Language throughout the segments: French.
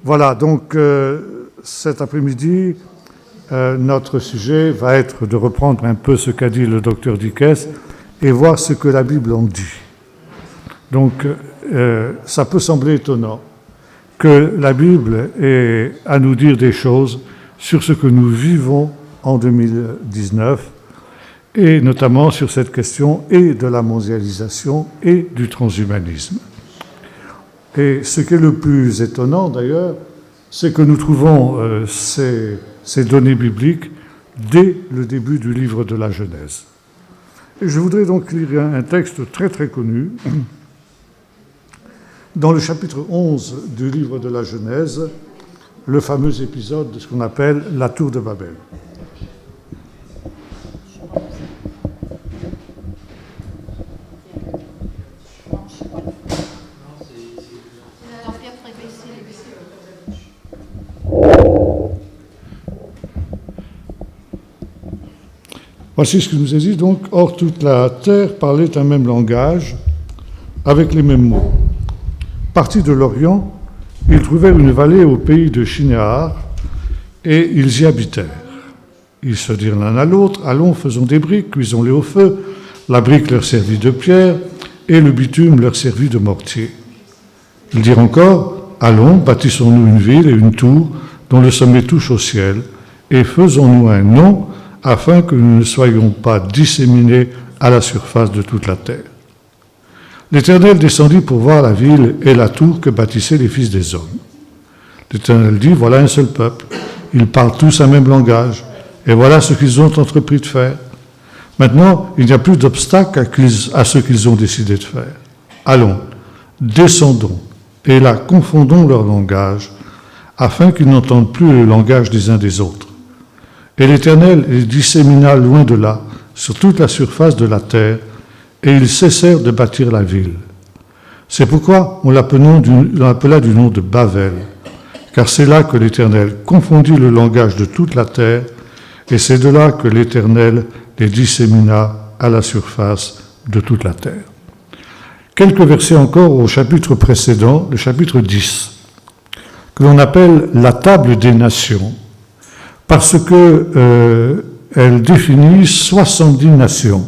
Voilà, donc cet après-midi, notre sujet va être de reprendre un peu ce qu'a dit le docteur Dickès et voir ce que la Bible en dit. Donc, ça peut sembler étonnant que la Bible ait à nous dire des choses sur ce que nous vivons en 2019, et notamment sur cette question et de la mondialisation et du transhumanisme. Et ce qui est le plus étonnant d'ailleurs, c'est que nous trouvons ces données bibliques dès le début du livre de la Genèse. Et je voudrais donc lire un texte très très connu. Dans le chapitre 11 du livre de la Genèse, le fameux épisode de ce qu'on appelle la tour de Babel. Voici ce que nous est dit donc. Or, toute la terre parlait un même langage, avec les mêmes mots. Partis de l'Orient, ils trouvèrent une vallée au pays de Shinéar, et ils y habitèrent. Ils se dirent l'un à l'autre, allons, faisons des briques, cuisons-les au feu. La brique leur servit de pierre, et le bitume leur servit de mortier. Ils dirent encore, allons, bâtissons-nous une ville et une tour, dont le sommet touche au ciel, et faisons-nous un nom, afin que nous ne soyons pas disséminés à la surface de toute la terre. L'Éternel descendit pour voir la ville et la tour que bâtissaient les fils des hommes. L'Éternel dit, voilà un seul peuple, ils parlent tous un même langage, et voilà ce qu'ils ont entrepris de faire. Maintenant, il n'y a plus d'obstacle à ce qu'ils ont décidé de faire. Allons, descendons, et là, confondons leur langage, afin qu'ils n'entendent plus le langage des uns des autres. Et l'Éternel les dissémina loin de là, sur toute la surface de la terre, et ils cessèrent de bâtir la ville. C'est pourquoi on l'appela du nom de Babel, car c'est là que l'Éternel confondit le langage de toute la terre, et c'est de là que l'Éternel les dissémina à la surface de toute la terre. Quelques versets encore au chapitre précédent, le chapitre 10, que l'on appelle la table des nations, parce qu'elle définit 70 nations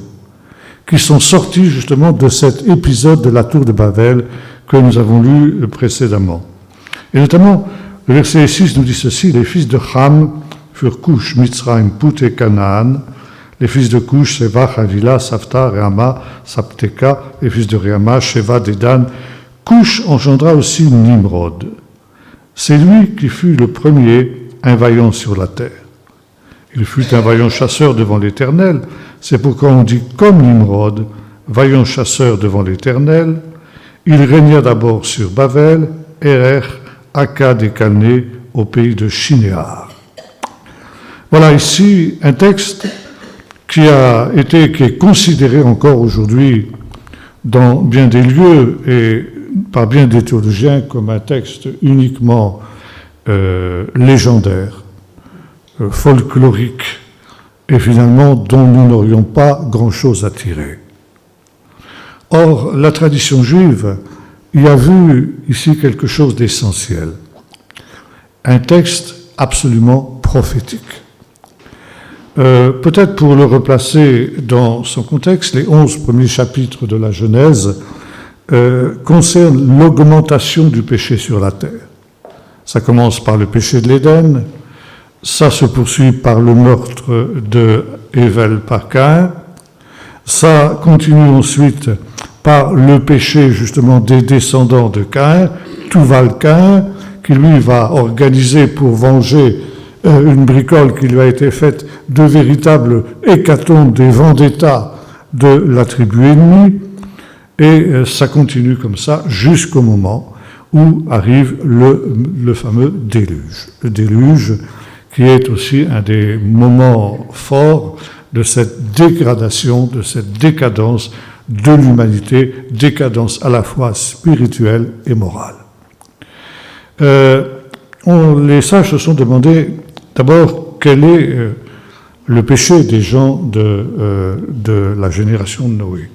qui sont sorties justement de cet épisode de la tour de Babel que nous avons lu précédemment. Et notamment, le verset 6 nous dit ceci, les fils de Ham furent Cush, Mitzraim, Put et Canaan, les fils de Cush, Sheva, Havila, Sapta, Reama, Sapteka, les fils de Reama, Sheva, Dedan. Cush engendra aussi Nimrod. C'est lui qui fut le premier un vaillant sur la terre. Il fut un vaillant chasseur devant l'Éternel, c'est pourquoi on dit comme Nimrod, vaillant chasseur devant l'Éternel. Il régna d'abord sur Babel, Erer, Akkad et Calné, au pays de Shinéar. Voilà ici un texte qui est considéré encore aujourd'hui dans bien des lieux et par bien des théologiens comme un texte uniquement légendaire, folklorique, et finalement dont nous n'aurions pas grand-chose à tirer. Or, la tradition juive y a vu ici quelque chose d'essentiel, un texte absolument prophétique. Peut-être pour le replacer dans son contexte, les 11 premiers chapitres de la Genèse concernent l'augmentation du péché sur la terre. Ça commence par le péché de l'Éden, ça se poursuit par le meurtre de Ével par Caïn, ça continue ensuite par le péché justement des descendants de Caïn, Tuval-Caïn, qui lui va organiser pour venger une bricole qui lui a été faite de véritables hécatombes des vendettas de la tribu ennemie, et ça continue comme ça jusqu'au moment où arrive le fameux déluge. Le déluge qui est aussi un des moments forts de cette dégradation, de cette décadence de l'humanité, décadence à la fois spirituelle et morale. Les sages se sont demandé d'abord quel est le péché des gens de la génération de Noé.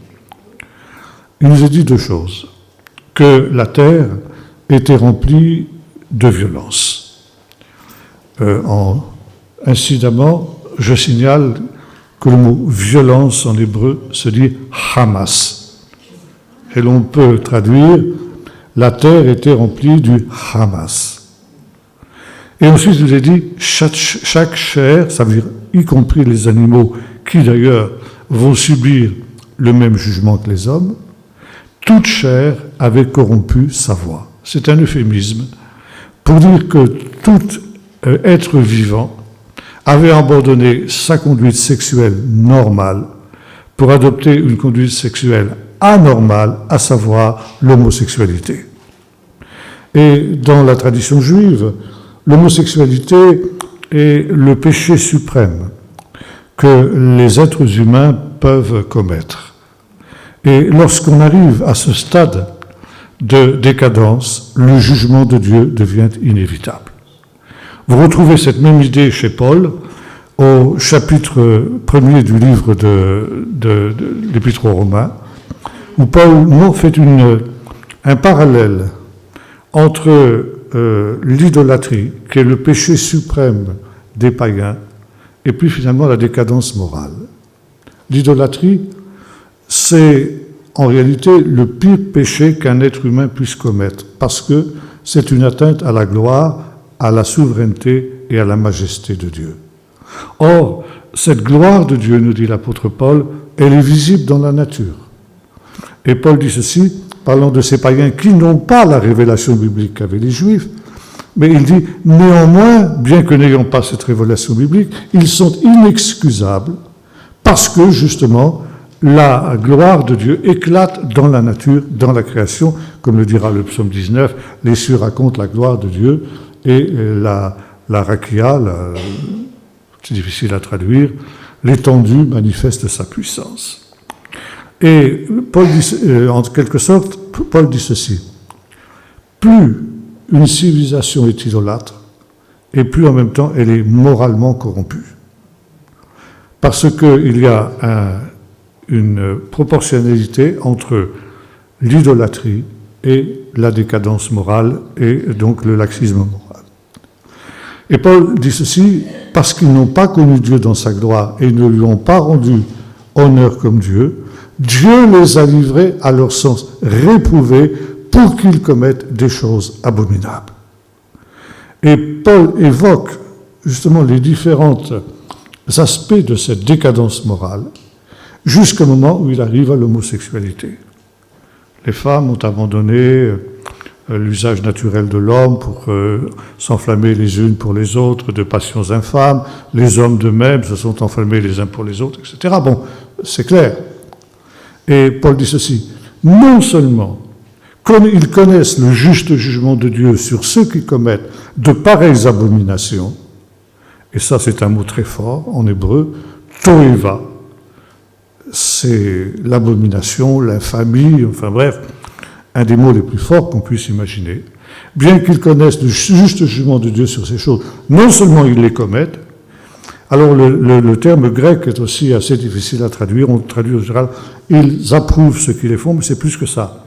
Il nous est dit deux choses, que la terre était remplie de violence. Incidemment, je signale que le mot violence en hébreu se dit Hamas. Et l'on peut traduire la terre était remplie du Hamas. Et ensuite, il est dit chaque chair, ça veut dire y compris les animaux qui d'ailleurs vont subir le même jugement que les hommes, toute chair avait corrompu sa voie. C'est un euphémisme pour dire que tout être vivant avait abandonné sa conduite sexuelle normale pour adopter une conduite sexuelle anormale, à savoir l'homosexualité. Et dans la tradition juive, l'homosexualité est le péché suprême que les êtres humains peuvent commettre. Et lorsqu'on arrive à ce stade de décadence, le jugement de Dieu devient inévitable. Vous retrouvez cette même idée chez Paul au chapitre 1er du livre de l'Épître aux Romains, où Paul fait un parallèle entre l'idolâtrie, qui est le péché suprême des païens, et puis finalement la décadence morale. L'idolâtrie, c'est en réalité le pire péché qu'un être humain puisse commettre, parce que c'est une atteinte à la gloire, à la souveraineté et à la majesté de Dieu. Or, cette gloire de Dieu, nous dit l'apôtre Paul, elle est visible dans la nature. Et Paul dit ceci, parlant de ces païens qui n'ont pas la révélation biblique qu'avaient les Juifs, mais il dit, néanmoins, bien que n'ayant pas cette révélation biblique, ils sont inexcusables parce que, justement, la gloire de Dieu éclate dans la nature, dans la création, comme le dira le psaume 19, les cieux racontent la gloire de Dieu, et la rakia, c'est difficile à traduire, l'étendue manifeste sa puissance. Et Paul dit, en quelque sorte, Paul dit ceci, plus une civilisation est idolâtre, et plus en même temps elle est moralement corrompue. Parce qu'il y a une proportionnalité entre l'idolâtrie et la décadence morale, et donc le laxisme moral. Et Paul dit ceci, parce qu'ils n'ont pas connu Dieu dans sa gloire et ne lui ont pas rendu honneur comme Dieu, Dieu les a livrés à leur sens réprouvé pour qu'ils commettent des choses abominables. Et Paul évoque justement les différents aspects de cette décadence morale jusqu'au moment où il arrive à l'homosexualité. Les femmes ont abandonné l'usage naturel de l'homme pour s'enflammer les unes pour les autres de passions infâmes, les hommes d'eux-mêmes se sont enflammés les uns pour les autres, etc. Bon, c'est clair. Et Paul dit ceci, non seulement comme ils connaissent le juste jugement de Dieu sur ceux qui commettent de pareilles abominations, et ça c'est un mot très fort en hébreu, toeva, c'est l'abomination, l'infamie, enfin bref, un des mots les plus forts qu'on puisse imaginer. Bien qu'ils connaissent le juste jugement de Dieu sur ces choses, non seulement ils les commettent, alors le terme grec est aussi assez difficile à traduire, on traduit en général, ils approuvent ceux qui les font, mais c'est plus que ça.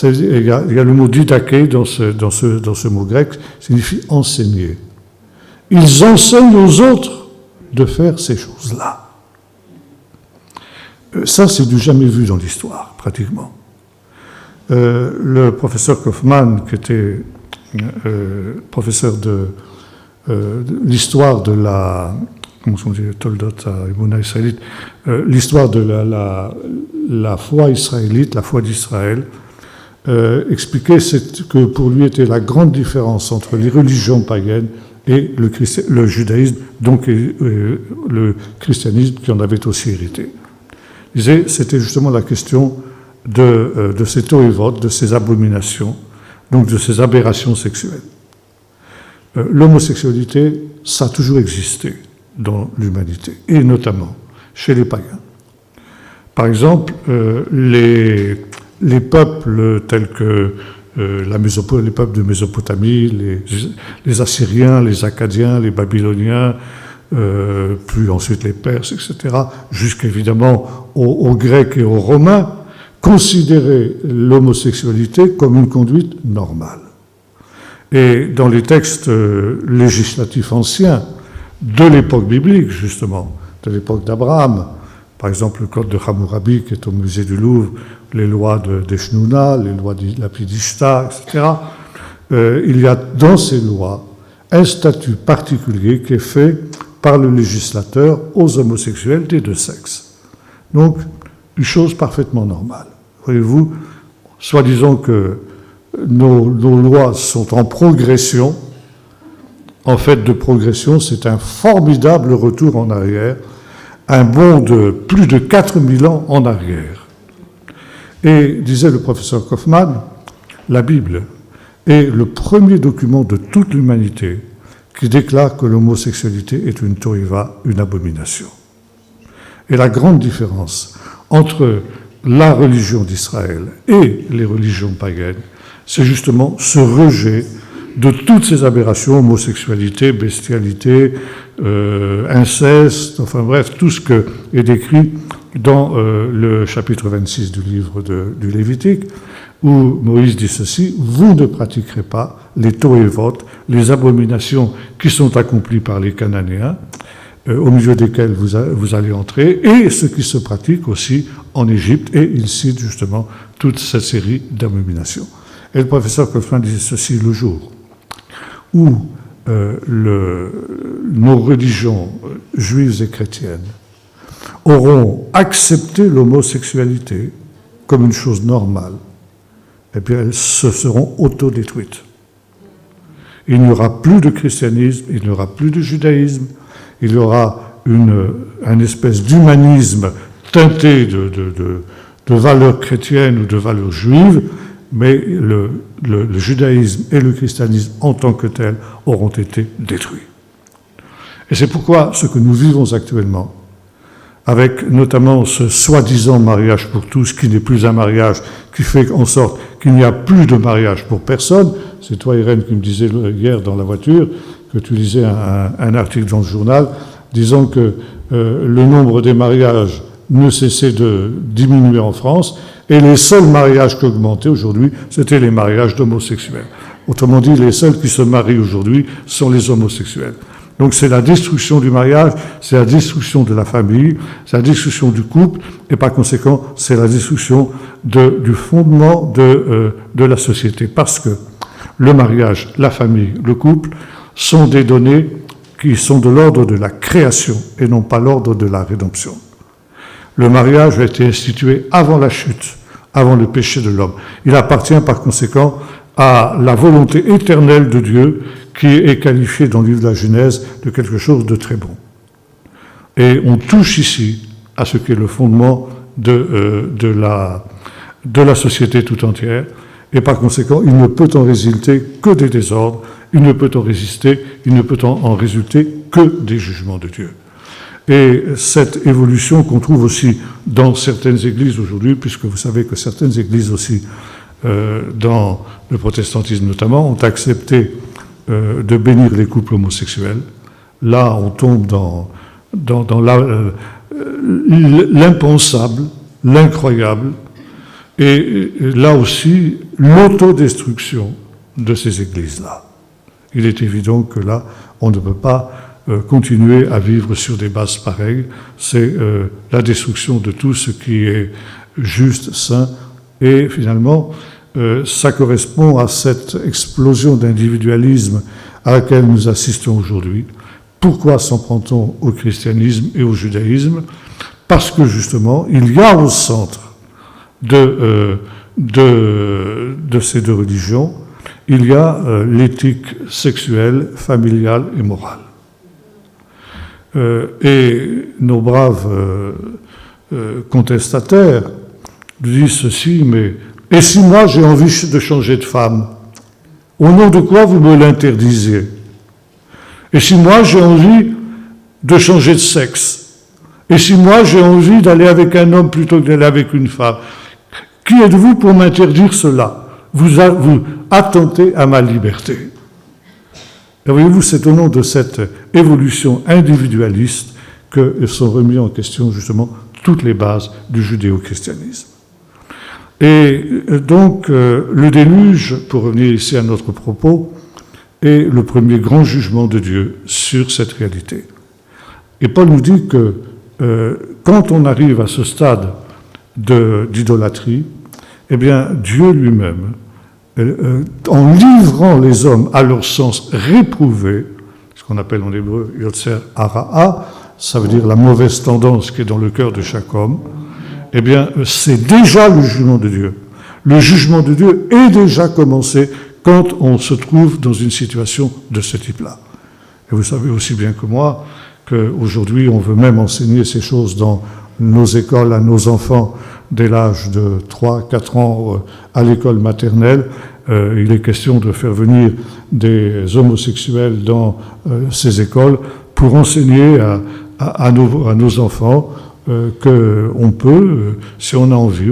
Il y a le mot didaké dans ce mot grec, signifie enseigner. Ils enseignent aux autres de faire ces choses-là. Ça, c'est du jamais vu dans l'histoire, pratiquement. Le professeur Kaufmann, qui était professeur de l'histoire de la... Comment on dit, Toldot Emuna israélite, l'histoire de la foi israélite, la foi d'Israël, expliquait que pour lui était la grande différence entre les religions païennes et le judaïsme, donc le christianisme qui en avait aussi hérité. Il disait c'était justement la question de ces toévot, de ces abominations, donc de ces aberrations sexuelles. L'homosexualité, ça a toujours existé dans l'humanité, et notamment chez les païens. Par exemple, les peuples tels que les peuples de Mésopotamie, les Assyriens, les Akkadiens, les Babyloniens, puis ensuite les Perses, etc., jusqu'évidemment aux Grecs et aux Romains, considéraient l'homosexualité comme une conduite normale. Et dans les textes législatifs anciens, de l'époque biblique, justement, de l'époque d'Abraham, par exemple le Code de Hammurabi qui est au musée du Louvre, les lois d'Eshnouna, les lois de Lapidishta, etc., il y a dans ces lois un statut particulier qui est fait par le législateur aux homosexuels des deux sexes. Donc, une chose parfaitement normale. Voyez-vous, soi-disant que nos lois sont en progression. En fait, de progression, c'est un formidable retour en arrière, un bond de plus de 4000 ans en arrière. Et, disait le professeur Kaufmann, la Bible est le premier document de toute l'humanité qui déclare que l'homosexualité est une toïva, une abomination. Et la grande différence entre la religion d'Israël et les religions païennes, c'est justement ce rejet de toutes ces aberrations, homosexualité, bestialité, inceste, enfin bref, tout ce que est décrit dans le chapitre 26 du livre du Lévitique, où Moïse dit ceci: vous ne pratiquerez pas les toévot, les abominations qui sont accomplies par les Cananéens, au milieu desquels vous allez entrer, et ce qui se pratique aussi en Égypte, et il cite justement toute cette série d'abominations. Et le professeur Kaufmann disait ceci: le jour où nos religions juives et chrétiennes auront accepté l'homosexualité comme une chose normale, eh bien elles se seront autodétruites. Il n'y aura plus de christianisme, il n'y aura plus de judaïsme, il y aura une espèce d'humanisme teinté de valeurs chrétiennes ou de valeurs juives, mais le judaïsme et le christianisme en tant que tels auront été détruits. Et c'est pourquoi ce que nous vivons actuellement, avec notamment ce soi-disant mariage pour tous, qui n'est plus un mariage, qui fait en sorte qu'il n'y a plus de mariage pour personne. C'est toi, Irène, qui me disais hier dans la voiture que tu lisais un article dans le journal disant que le nombre des mariages ne cessait de diminuer en France, et les seuls mariages qui augmentaient aujourd'hui, c'était les mariages d'homosexuels. Autrement dit, les seuls qui se marient aujourd'hui sont les homosexuels. Donc c'est la destruction du mariage, c'est la destruction de la famille, c'est la destruction du couple, et par conséquent, c'est la destruction du fondement de la société. Parce que le mariage, la famille, le couple sont des données qui sont de l'ordre de la création et non pas l'ordre de la rédemption. Le mariage a été institué avant la chute, avant le péché de l'homme. Il appartient par conséquent à la volonté éternelle de Dieu qui est qualifiée dans le livre de la Genèse de quelque chose de très bon. Et on touche ici à ce qui est le fondement de la société tout entière, et par conséquent, il ne peut en résulter que des désordres, il ne peut en résulter que des jugements de Dieu. Et cette évolution qu'on trouve aussi dans certaines églises aujourd'hui, puisque vous savez que certaines églises aussi, dans le protestantisme notamment, ont accepté de bénir les couples homosexuels. Là, on tombe dans l'impensable, l'incroyable, et là aussi, l'autodestruction de ces églises-là. Il est évident que là, on ne peut pas continuer à vivre sur des bases pareilles. C'est la destruction de tout ce qui est juste, saint, et finalement, ça correspond à cette explosion d'individualisme à laquelle nous assistons aujourd'hui. Pourquoi s'en prend-on au christianisme et au judaïsme? Parce que justement, il y a au centre de ces deux religions, il y a l'éthique sexuelle, familiale et morale. Et nos braves contestataires disent ceci: mais et si moi j'ai envie de changer de femme, au nom de quoi vous me l'interdisez? Et si moi j'ai envie de changer de sexe? Et si moi j'ai envie d'aller avec un homme plutôt que d'aller avec une femme? Qui êtes-vous pour m'interdire cela? Vous attentez à ma liberté. Et voyez-vous, c'est au nom de cette évolution individualiste que sont remis en question justement toutes les bases du judéo-christianisme. Et donc, le déluge, pour revenir ici à notre propos, est le premier grand jugement de Dieu sur cette réalité. Et Paul nous dit que quand on arrive à ce stade d'idolâtrie, eh bien, Dieu lui-même, en livrant les hommes à leur sens réprouvé, ce qu'on appelle en hébreu Yotzer Hara'a, ça veut dire la mauvaise tendance qui est dans le cœur de chaque homme, eh bien, c'est déjà le jugement de Dieu. Le jugement de Dieu est déjà commencé quand on se trouve dans une situation de ce type-là. Et vous savez aussi bien que moi qu'aujourd'hui, on veut même enseigner ces choses dans nos écoles à nos enfants dès l'âge de 3-4 ans à l'école maternelle. Il est question de faire venir des homosexuels dans ces écoles pour enseigner à nos enfants qu'on peut, si on a envie,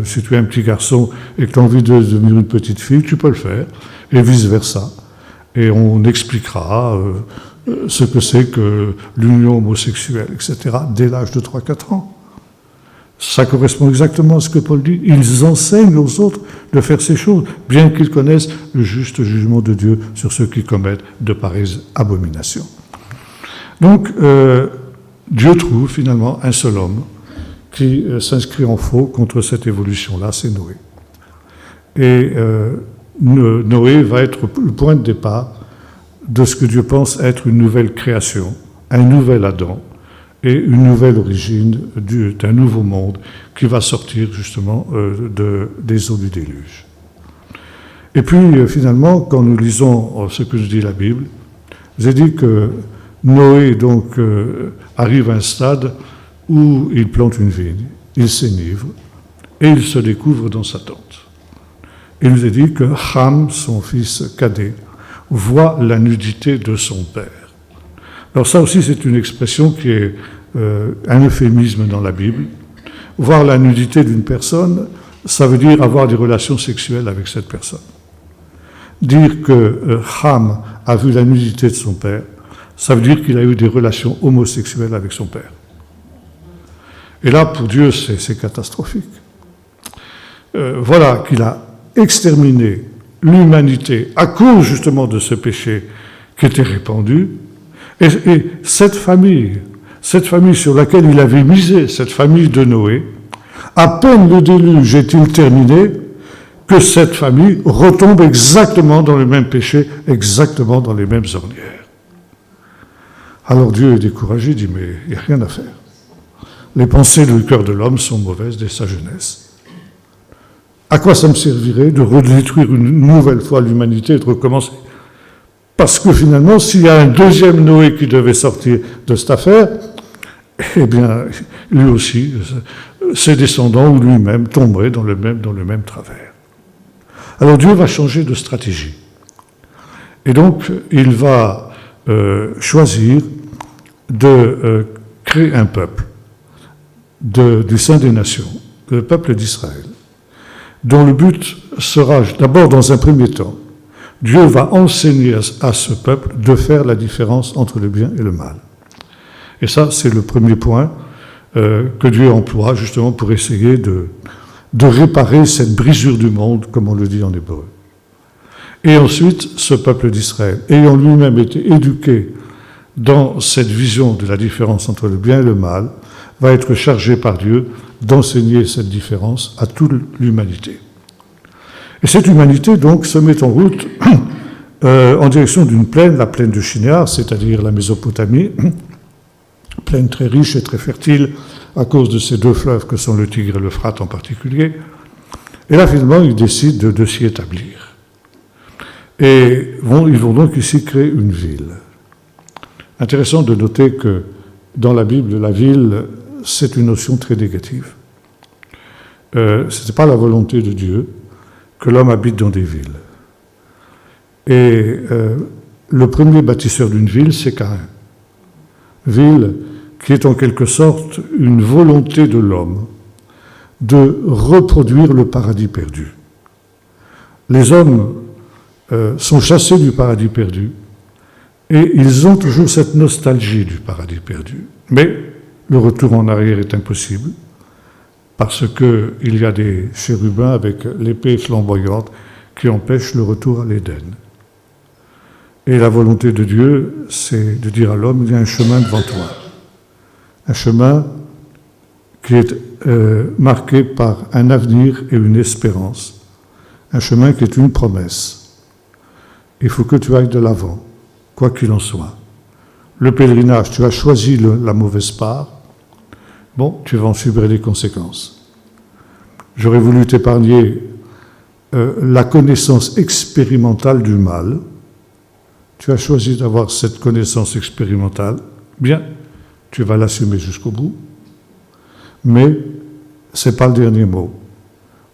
si tu es un petit garçon et que tu as envie de devenir une petite fille, tu peux le faire, et vice-versa. Et on expliquera ce que c'est que l'union homosexuelle, etc., dès l'âge de 3-4 ans. Ça correspond exactement à ce que Paul dit. Ils enseignent aux autres de faire ces choses, bien qu'ils connaissent le juste jugement de Dieu sur ceux qui commettent de pareilles abominations. Donc, Dieu trouve finalement un seul homme qui s'inscrit en faux contre cette évolution-là, c'est Noé. Et Noé va être le point de départ de ce que Dieu pense être une nouvelle création, un nouvel Adam et une nouvelle origine d'un nouveau monde qui va sortir justement des eaux du déluge. Et puis finalement, quand nous lisons ce que nous dit la Bible, j'ai dit que Noé donc arrive à un stade où il plante une vigne, il s'enivre et il se découvre dans sa tente. Il nous est dit que Ham, son fils cadet, voit la nudité de son père. Alors ça aussi, c'est une expression qui est un euphémisme dans la Bible. Voir la nudité d'une personne, ça veut dire avoir des relations sexuelles avec cette personne. Dire que Ham a vu la nudité de son père, ça veut dire qu'il a eu des relations homosexuelles avec son père. Et là, pour Dieu, c'est catastrophique. Voilà qu'il a exterminé l'humanité à cause justement de ce péché qui était répandu. Et cette famille sur laquelle il avait misé, cette famille de Noé, à peine le déluge est-il terminé, que cette famille retombe exactement dans le même péché, exactement dans les mêmes ornières. Alors Dieu est découragé, il dit, mais il n'y a rien à faire. Les pensées du cœur de l'homme sont mauvaises dès sa jeunesse. À quoi ça me servirait de redétruire une nouvelle fois l'humanité et de recommencer? Parce que finalement, s'il y a un deuxième Noé qui devait sortir de cette affaire, eh bien, lui aussi, ses descendants ou lui-même tomberaient dans le même travers. Alors Dieu va changer de stratégie. Et donc, il va choisir de créer un peuple du sein des nations, le peuple d'Israël, dont le but sera, d'abord dans un premier temps, Dieu va enseigner à ce peuple de faire la différence entre le bien et le mal. Et ça, c'est le premier point que Dieu emploie justement pour essayer de réparer cette brisure du monde, comme on le dit en hébreu. Et ensuite, ce peuple d'Israël, ayant lui-même été éduqué dans cette vision de la différence entre le bien et le mal, va être chargé par Dieu d'enseigner cette différence à toute l'humanité. Et cette humanité, donc, se met en route en direction d'une plaine, la plaine de Shinar, c'est-à-dire la Mésopotamie, plaine très riche et très fertile à cause de ces deux fleuves que sont le Tigre et l'Euphrate en particulier. Et là, finalement, ils décident de s'y établir. Et ils vont donc ici créer une ville. Intéressant de noter que dans la Bible, la ville, c'est une notion très négative. Ce n'était pas la volonté de Dieu que l'homme habite dans des villes. Et le premier bâtisseur d'une ville, c'est Caïn. Ville qui est en quelque sorte une volonté de l'homme de reproduire le paradis perdu. Les hommes sont chassés du paradis perdu et ils ont toujours cette nostalgie du paradis perdu. Mais le retour en arrière est impossible parce qu'il y a des chérubins avec l'épée flamboyante qui empêchent le retour à l'Éden. Et la volonté de Dieu, c'est de dire à l'homme, il y a un chemin devant toi. Un chemin qui est marqué par un avenir et une espérance. Un chemin qui est une promesse. Il faut que tu ailles de l'avant, quoi qu'il en soit. Le pèlerinage, tu as choisi la mauvaise part, bon, tu vas en subir les conséquences. J'aurais voulu t'épargner la connaissance expérimentale du mal. Tu as choisi d'avoir cette connaissance expérimentale. Bien, tu vas l'assumer jusqu'au bout. Mais ce n'est pas le dernier mot.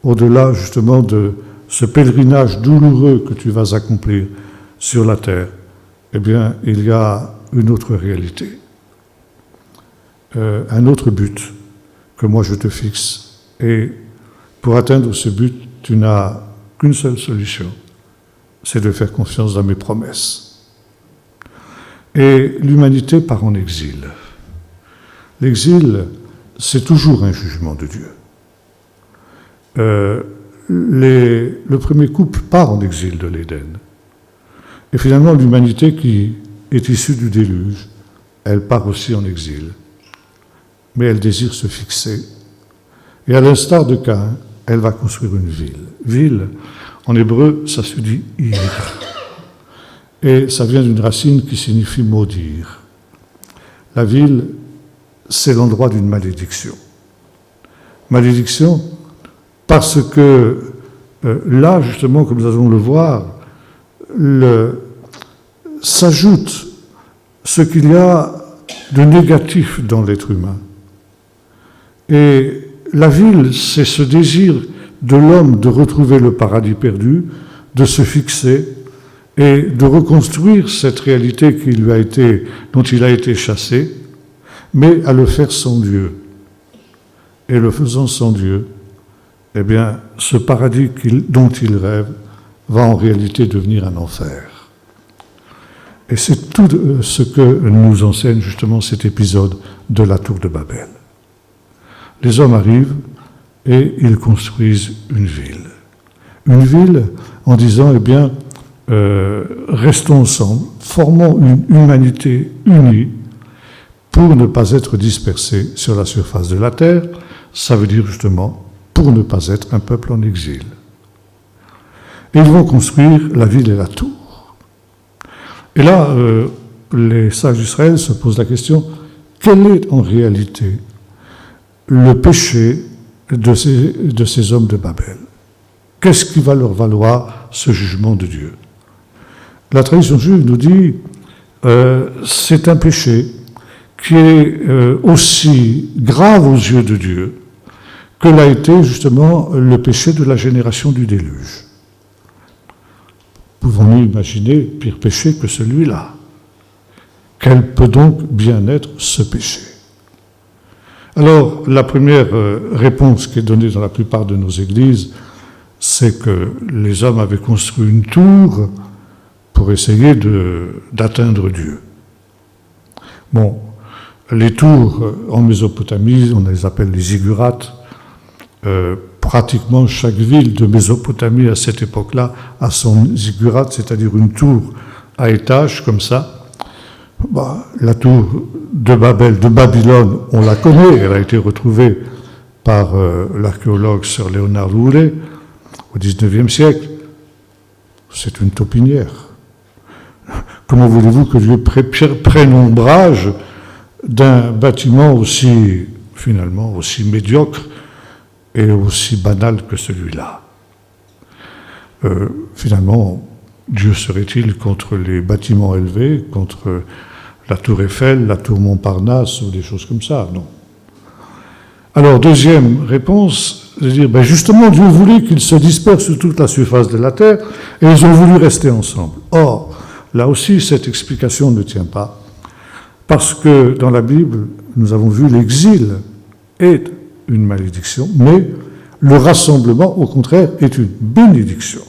Au-delà, justement, de ce pèlerinage douloureux que tu vas accomplir sur la terre, eh bien, il y a une autre réalité. Un autre but que moi je te fixe. Et pour atteindre ce but, tu n'as qu'une seule solution, c'est de faire confiance dans mes promesses. Et l'humanité part en exil. L'exil, c'est toujours un jugement de Dieu. Le premier couple part en exil de l'Éden. Et finalement, l'humanité qui est issue du déluge, elle part aussi en exil. Mais elle désire se fixer. Et à l'instar de Caïn, elle va construire une ville. Ville, en hébreu, ça se dit « ir ». Et ça vient d'une racine qui signifie « maudire ». La ville, c'est l'endroit d'une malédiction. Malédiction parce que là, justement, comme nous allons le voir, s'ajoute ce qu'il y a de négatif dans l'être humain. Et la ville, c'est ce désir de l'homme de retrouver le paradis perdu, de se fixer et de reconstruire cette réalité dont il a été chassé, mais à le faire sans Dieu. Et le faisant sans Dieu, eh bien, ce paradis dont il rêve va en réalité devenir un enfer. Et c'est tout ce que nous enseigne justement cet épisode de la tour de Babel. Les hommes arrivent et ils construisent une ville. Une ville en disant, eh bien, restons ensemble, formons une humanité unie pour ne pas être dispersés sur la surface de la terre. Ça veut dire justement pour ne pas être un peuple en exil. Et ils vont construire la ville et la tour. Et là, les sages d'Israël se posent la question, quel est en réalité le péché de ces hommes de Babel? Qu'est-ce qui va leur valoir ce jugement de Dieu? La tradition juive nous dit c'est un péché qui est aussi grave aux yeux de Dieu que l'a été justement le péché de la génération du déluge. Pouvons-nous imaginer pire péché que celui-là? Quel peut donc bien être ce péché? Alors, la première réponse qui est donnée dans la plupart de nos églises, c'est que les hommes avaient construit une tour pour essayer d'atteindre Dieu. Bon, les tours en Mésopotamie, on les appelle les ziggurats. Pratiquement chaque ville de Mésopotamie à cette époque-là a son ziggurat, c'est-à-dire une tour à étage comme ça. La tour de Babel, de Babylone, on la connaît, elle a été retrouvée par l'archéologue Sir Leonard Woolley au XIXe siècle. C'est une taupinière. Comment voulez-vous que Dieu prenne ombrage d'un bâtiment aussi médiocre et aussi banal que celui-là? Finalement, Dieu serait-il contre les bâtiments élevés, contre la tour Eiffel, la tour Montparnasse ou des choses comme ça? Non. Alors, deuxième réponse, c'est de dire, justement, Dieu voulait qu'ils se dispersent sur toute la surface de la terre et ils ont voulu rester ensemble. Or, là aussi, cette explication ne tient pas, parce que dans la Bible, nous avons vu l'exil est une malédiction, mais le rassemblement, au contraire, est une bénédiction.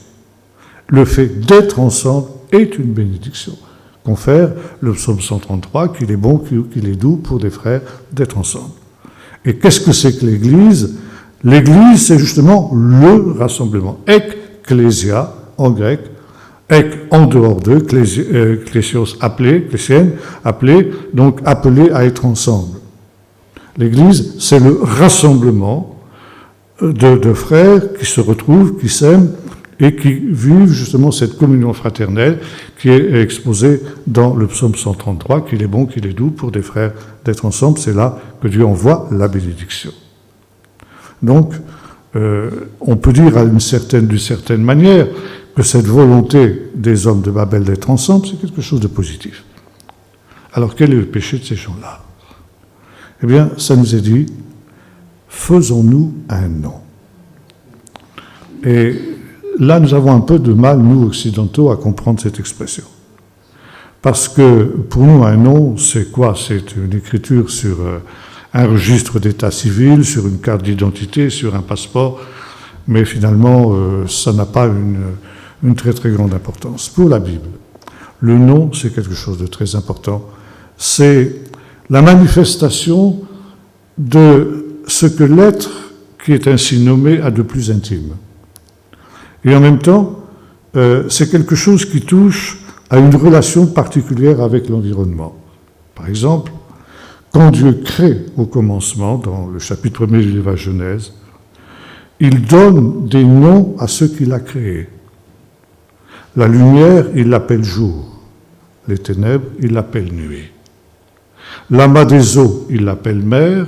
Le fait d'être ensemble est une bénédiction. Confère le psaume 133, qu'il est bon, qu'il est doux pour des frères d'être ensemble. Et qu'est-ce que c'est que l'Église? L'Église, c'est justement le rassemblement. Ekklésia, en grec, Ek en dehors d'eux, Clésios appelé, donc appelé à être ensemble. L'Église, c'est le rassemblement de frères qui se retrouvent, qui s'aiment et qui vivent justement cette communion fraternelle qui est exposée dans le psaume 133, qu'il est bon, qu'il est doux pour des frères d'être ensemble. C'est là que Dieu envoie la bénédiction. Donc, on peut dire d'une certaine manière que cette volonté des hommes de Babel d'être ensemble, c'est quelque chose de positif. Alors, quel est le péché de ces gens-là? Eh bien, ça nous est dit, faisons-nous un nom. Et là, nous avons un peu de mal, nous, occidentaux, à comprendre cette expression. Parce que, pour nous, un nom, c'est quoi? C'est une écriture sur un registre d'état civil, sur une carte d'identité, sur un passeport, mais finalement, ça n'a pas une très très grande importance. Pour la Bible, le nom, c'est quelque chose de très important. C'est la manifestation de ce que l'être qui est ainsi nommé a de plus intime. Et en même temps, c'est quelque chose qui touche à une relation particulière avec l'environnement. Par exemple, quand Dieu crée au commencement, dans le chapitre 1er du livre de Genèse, il donne des noms à ceux qu'il a créés. La lumière, il l'appelle jour. Les ténèbres, il l'appelle nuit. L'amas des eaux, il l'appelle mer.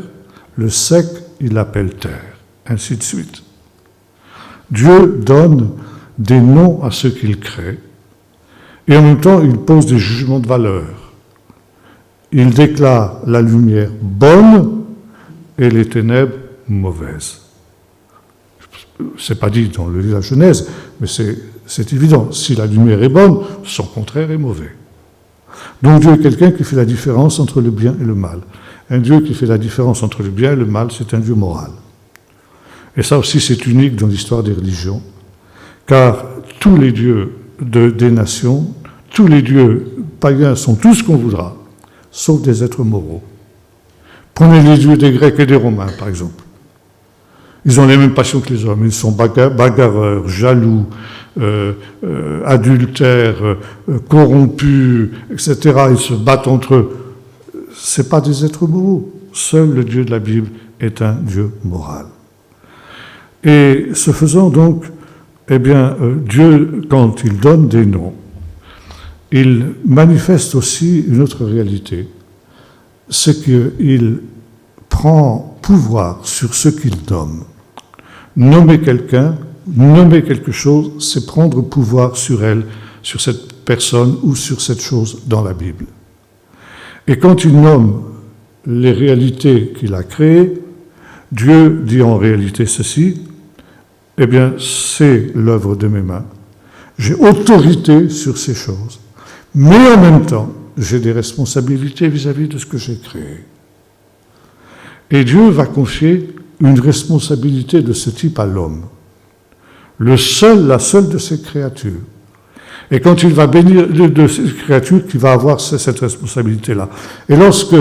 Le sec, il l'appelle terre. Ainsi de suite. Dieu donne des noms à ceux qu'il crée, et en même temps, il pose des jugements de valeur. Il déclare la lumière bonne et les ténèbres mauvaises. C'est pas dit dans le livre de la Genèse, mais c'est évident. Si la lumière est bonne, son contraire est mauvais. Donc Dieu est quelqu'un qui fait la différence entre le bien et le mal. Un Dieu qui fait la différence entre le bien et le mal, c'est un Dieu moral. Et ça aussi, c'est unique dans l'histoire des religions, car tous les dieux des nations, tous les dieux païens sont tout ce qu'on voudra, sauf des êtres moraux. Prenez les dieux des Grecs et des Romains, par exemple. Ils ont les mêmes passions que les hommes. Ils sont bagarreurs, jaloux, adultères, corrompus, etc. Ils se battent entre eux. Ce n'est pas des êtres moraux. Seul le Dieu de la Bible est un Dieu moral. Et ce faisant donc, eh bien, Dieu, quand il donne des noms, il manifeste aussi une autre réalité, c'est qu'il prend pouvoir sur ce qu'il nomme. Nommer quelqu'un, nommer quelque chose, c'est prendre pouvoir sur elle, sur cette personne ou sur cette chose dans la Bible. Et quand il nomme les réalités qu'il a créées, Dieu dit en réalité ceci, eh bien, c'est l'œuvre de mes mains. J'ai autorité sur ces choses, mais en même temps, j'ai des responsabilités vis-à-vis de ce que j'ai créé. Et Dieu va confier une responsabilité de ce type à l'homme, la seule de ses créatures. Et quand il va bénir de ces créatures, qui va avoir cette responsabilité-là. Et lorsque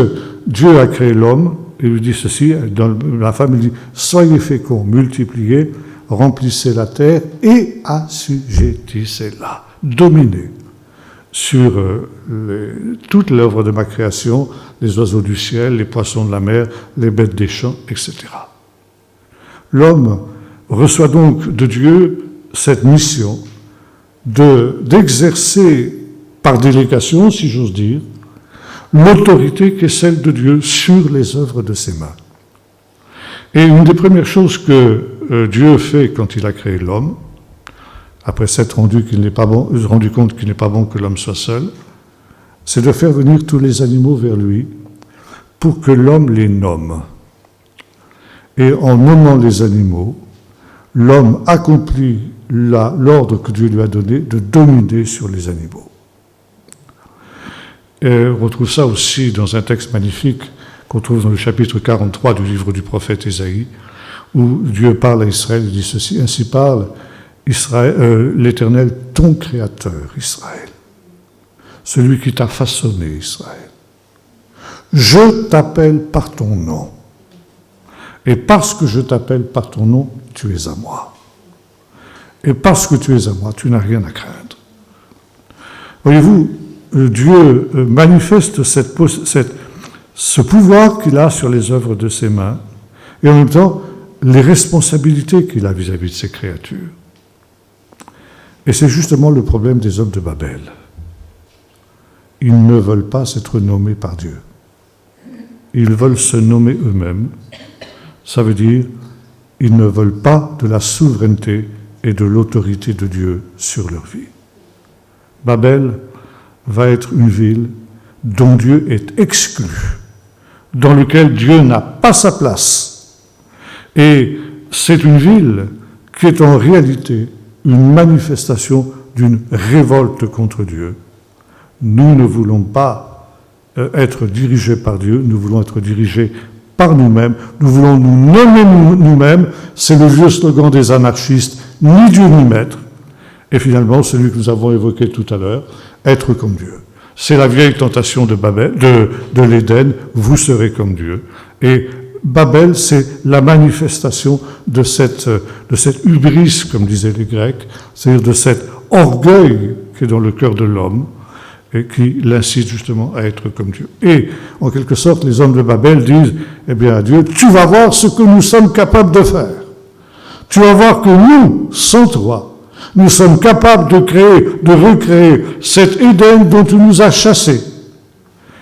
Dieu a créé l'homme, il lui dit ceci, dans la femme, il dit « Soyez féconds, multipliez, remplissez la terre et assujettissez-la, dominez sur toute l'œuvre de ma création, les oiseaux du ciel, les poissons de la mer, les bêtes des champs, etc. » L'homme reçoit donc de Dieu cette mission d'exercer par délégation, si j'ose dire, l'autorité qui est celle de Dieu sur les œuvres de ses mains. Et une des premières choses que Dieu fait quand il a créé l'homme, après s'être rendu compte qu'il n'est pas bon que l'homme soit seul, c'est de faire venir tous les animaux vers lui pour que l'homme les nomme. Et en nommant les animaux, l'homme accomplit l'ordre que Dieu lui a donné de dominer sur les animaux. Et on retrouve ça aussi dans un texte magnifique qu'on trouve dans le chapitre 43 du livre du prophète Ésaïe, où Dieu parle à Israël, il dit ceci, « Ainsi parle l'Éternel, ton Créateur, Israël, celui qui t'a façonné, Israël. Je t'appelle par ton nom, et parce que je t'appelle par ton nom, tu es à moi. Et parce que tu es à moi, tu n'as rien à craindre. Voyez-vous, Dieu manifeste ce pouvoir qu'il a sur les œuvres de ses mains, et en même temps, les responsabilités qu'il a vis-à-vis de ses créatures. Et c'est justement le problème des hommes de Babel. Ils ne veulent pas s'être nommés par Dieu. Ils veulent se nommer eux-mêmes. Ça veut dire, ils ne veulent pas de la souveraineté et de l'autorité de Dieu sur leur vie. Babel va être une ville dont Dieu est exclu, dans laquelle Dieu n'a pas sa place. Et c'est une ville qui est en réalité une manifestation d'une révolte contre Dieu. Nous ne voulons pas être dirigés par Dieu, nous voulons être dirigés par nous-mêmes, nous voulons nous nommer nous-mêmes, c'est le vieux slogan des anarchistes, ni Dieu ni maître, et finalement celui que nous avons évoqué tout à l'heure, être comme Dieu. C'est la vieille tentation de l'Éden, vous serez comme Dieu. Et Babel, c'est la manifestation de cette hubris, comme disaient les Grecs, c'est-à-dire de cet orgueil qui est dans le cœur de l'homme et qui l'incite justement à être comme Dieu. Et, en quelque sorte, les hommes de Babel disent, eh bien, à Dieu, tu vas voir ce que nous sommes capables de faire. Tu vas voir que nous, sans toi, nous sommes capables de recréer cet Éden dont tu nous as chassés.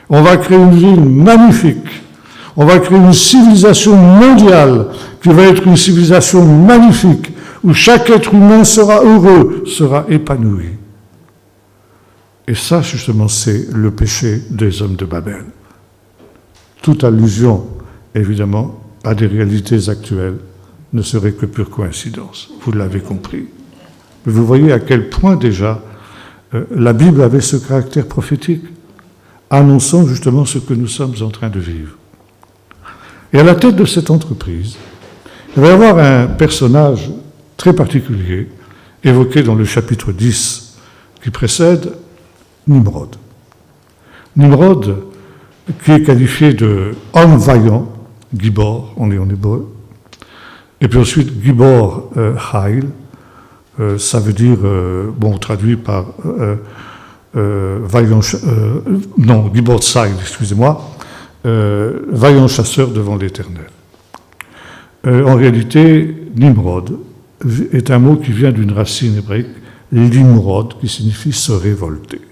On va créer une ville magnifique. On va créer une civilisation mondiale qui va être une civilisation magnifique, où chaque être humain sera heureux, sera épanoui. Et ça, justement, c'est le péché des hommes de Babel. Toute allusion, évidemment, à des réalités actuelles ne serait que pure coïncidence. Vous l'avez compris. Mais vous voyez à quel point déjà la Bible avait ce caractère prophétique, annonçant justement ce que nous sommes en train de vivre. Et à la tête de cette entreprise, il va y avoir un personnage très particulier, évoqué dans le chapitre 10 qui précède, Nimrod. Nimrod, qui est qualifié de homme vaillant, Gibor, on est en hébreu, et puis ensuite Gibor Haïl, ça veut dire, traduit par vaillant, Gibor Tsaïl, excusez-moi, vaillant chasseur devant l'Éternel. En réalité, Nimrod est un mot qui vient d'une racine hébraïque, Limrod, qui signifie se révolter.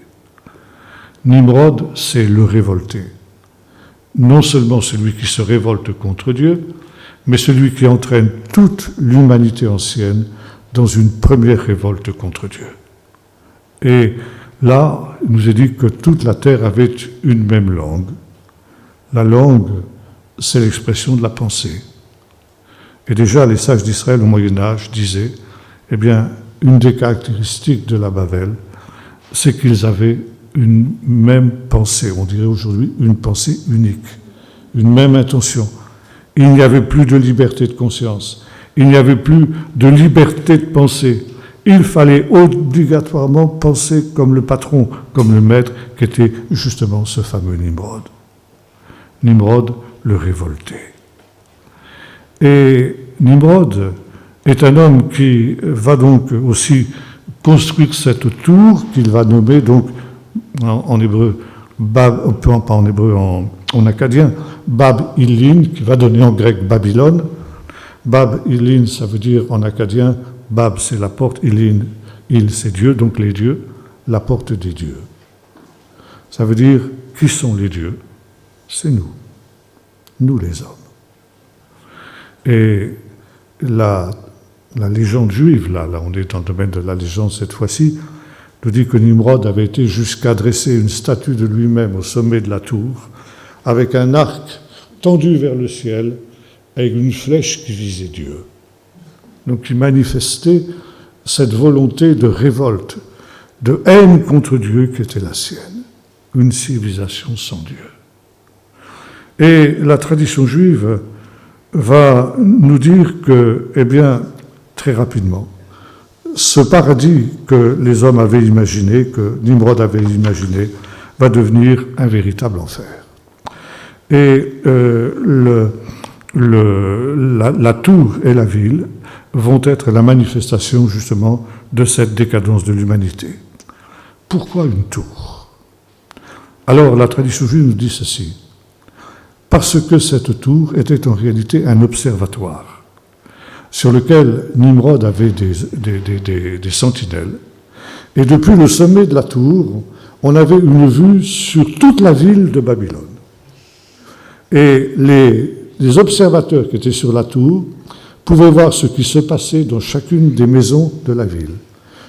Nimrod, c'est le révolté. Non seulement celui qui se révolte contre Dieu, mais celui qui entraîne toute l'humanité ancienne dans une première révolte contre Dieu. Et là, il nous est dit que toute la terre avait une même langue. La langue, c'est l'expression de la pensée. Et déjà, les sages d'Israël au Moyen-Âge disaient, eh bien, une des caractéristiques de la Babel, c'est qu'ils avaient une même pensée, on dirait aujourd'hui une pensée unique, une même intention. Il n'y avait plus de liberté de conscience, il n'y avait plus de liberté de penser. Il fallait obligatoirement penser comme le patron, comme le maître, qui était justement ce fameux Nimrod. Nimrod, le révolté. Et Nimrod est un homme qui va donc aussi construire cette tour qu'il va nommer donc en hébreu, pas en hébreu, en acadien, Bab Illin, qui va donner en grec Babylone. Bab Illin, ça veut dire en acadien, Bab c'est la porte, Illin, Il c'est Dieu, donc les dieux, la porte des dieux. Ça veut dire, qui sont les dieux? C'est nous les hommes. Et la légende juive, là on est dans le domaine de la légende cette fois-ci, nous dit que Nimrod avait été jusqu'à dresser une statue de lui-même au sommet de la tour, avec un arc tendu vers le ciel, avec une flèche qui visait Dieu. Donc il manifestait cette volonté de révolte, de haine contre Dieu qui était la sienne, une civilisation sans Dieu. Et la tradition juive va nous dire que, eh bien, très rapidement, ce paradis que les hommes avaient imaginé, que Nimrod avait imaginé, va devenir un véritable enfer. Et la tour et la ville vont être la manifestation justement de cette décadence de l'humanité. pourquoi une tour? Alors la tradition juive nous dit ceci. Parce que cette tour était en réalité un observatoire sur lequel Nimrod avait des sentinelles. Et depuis le sommet de la tour, on avait une vue sur toute la ville de Babylone. Et les observateurs qui étaient sur la tour pouvaient voir ce qui se passait dans chacune des maisons de la ville.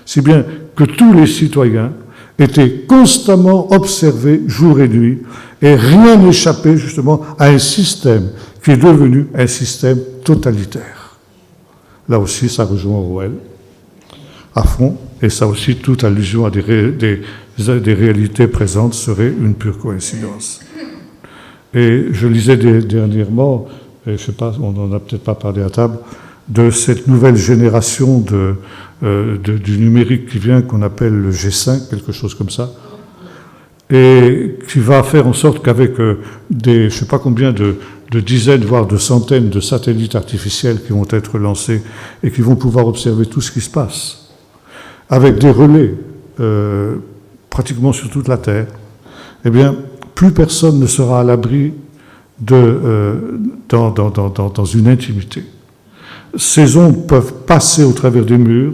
Si bien que tous les citoyens étaient constamment observés jour et nuit, et rien n'échappait justement à un système qui est devenu un système totalitaire. Là aussi, ça rejoint Orwell à fond, et ça aussi, toute allusion à des réalités présentes serait une pure coïncidence. Et je lisais dernièrement, et je ne sais pas, on n'en a peut-être pas parlé à table, de cette nouvelle génération du numérique qui vient, qu'on appelle le G5, quelque chose comme ça, et qui va faire en sorte qu'avec je ne sais pas combien de dizaines, voire de centaines de satellites artificiels qui vont être lancés et qui vont pouvoir observer tout ce qui se passe, avec des relais pratiquement sur toute la Terre, eh bien, plus personne ne sera à l'abri dans une intimité. Ces ondes peuvent passer au travers des murs,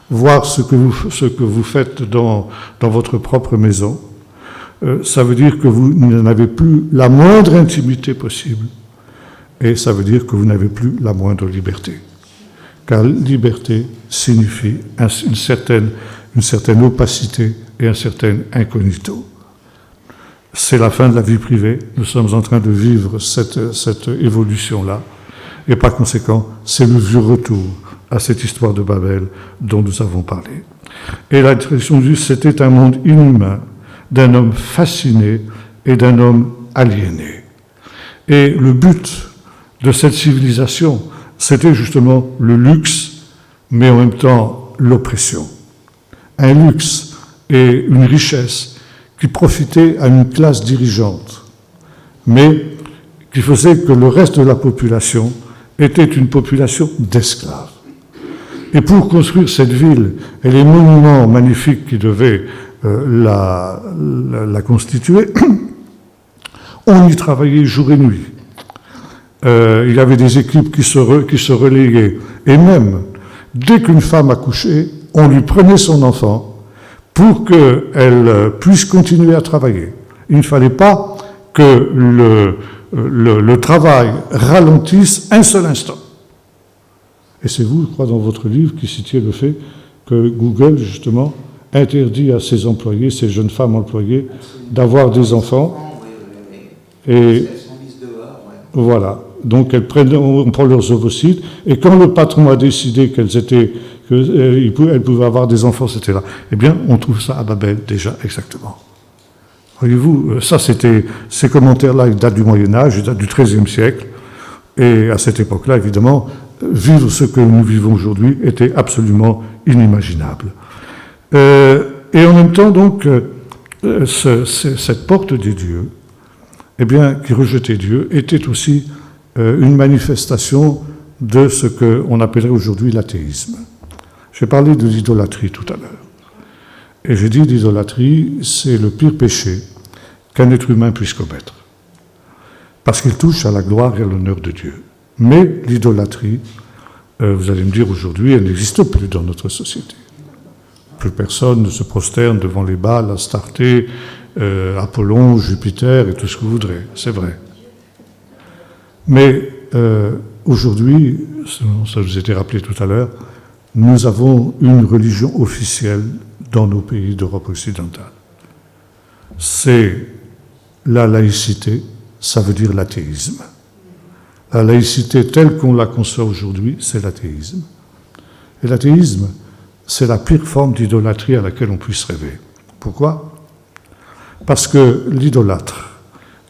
voir ce que vous faites dans votre propre maison. Ça veut dire que vous n'avez plus la moindre intimité possible. Et ça veut dire que vous n'avez plus la moindre liberté. Car liberté signifie une certaine opacité et un certain incognito. C'est la fin de la vie privée. Nous sommes en train de vivre cette évolution-là. Et par conséquent, c'est le vieux retour à cette histoire de Babel dont nous avons parlé. Et la tradition juive, c'était un monde inhumain, d'un homme fasciné et d'un homme aliéné. Et le but de cette civilisation, c'était justement le luxe, mais en même temps l'oppression. Un luxe et une richesse qui profitaient à une classe dirigeante, mais qui faisait que le reste de la population était une population d'esclaves. Et pour construire cette ville et les monuments magnifiques qui devaient la constituer, on y travaillait jour et nuit. Il y avait des équipes qui se relayaient. Et même, dès qu'une femme accouchait, on lui prenait son enfant pour qu'elle puisse continuer à travailler. Il ne fallait pas que le travail ralentisse un seul instant. Et c'est vous, je crois, dans votre livre, qui citiez le fait que Google, justement, interdit à ses employés, ces jeunes femmes employées, d'avoir des enfants. Et voilà. Donc on prend leurs ovocytes, et quand le patron a décidé qu'elles pouvaient avoir des enfants, c'était là. Eh bien, on trouve ça à Babel déjà, exactement. Voyez-vous, ces commentaires-là, ils datent du Moyen-Âge, ils datent du XIIIe siècle, et à cette époque-là, évidemment, vivre ce que nous vivons aujourd'hui était absolument inimaginable. Et en même temps, donc, cette porte des dieux, eh bien, qui rejetait Dieu, était aussi une manifestation de ce qu'on appellerait aujourd'hui l'athéisme. J'ai parlé de l'idolâtrie tout à l'heure. Et j'ai dit l'idolâtrie, c'est le pire péché qu'un être humain puisse commettre. Parce qu'il touche à la gloire et à l'honneur de Dieu. Mais l'idolâtrie, vous allez me dire aujourd'hui, elle n'existe plus dans notre société. Plus personne ne se prosterne devant les Baals, Astarté, Apollon, Jupiter et tout ce que vous voudrez. C'est vrai. Mais aujourd'hui, ça vous a été rappelé tout à l'heure, nous avons une religion officielle dans nos pays d'Europe occidentale. C'est la laïcité, ça veut dire l'athéisme. La laïcité telle qu'on la conçoit aujourd'hui, c'est l'athéisme. Et l'athéisme, c'est la pire forme d'idolâtrie à laquelle on puisse rêver. Pourquoi ? Parce que l'idolâtre,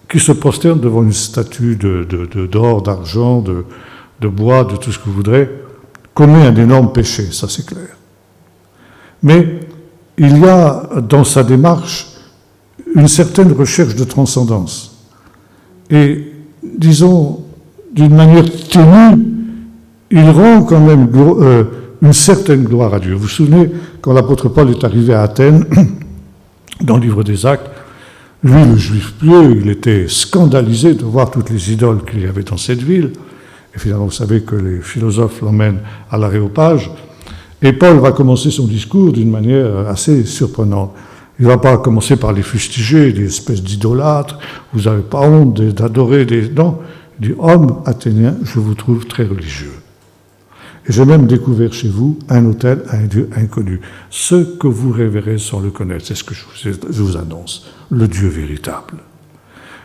qui se prosterne devant une statue d'or, d'argent, de bois, de tout ce que vous voudrez, commet un énorme péché, ça c'est clair. Mais il y a dans sa démarche une certaine recherche de transcendance. Et, disons, d'une manière ténue, il rend quand même une certaine gloire à Dieu. Vous vous souvenez, quand l'apôtre Paul est arrivé à Athènes, dans le livre des Actes, lui, le juif pieux, il était scandalisé de voir toutes les idoles qu'il y avait dans cette ville. Et finalement, vous savez que les philosophes l'emmènent à l'Aréopage. Et Paul va commencer son discours d'une manière assez surprenante. Il ne va pas commencer par les fustiger, des espèces d'idolâtres. Vous n'avez pas honte d'adorer des... Non, il dit, hommes athéniens, je vous trouve très religieux. Et j'ai même découvert chez vous un autel à un Dieu inconnu. Ce que vous révérez sans le connaître, c'est ce que je vous annonce, le Dieu véritable.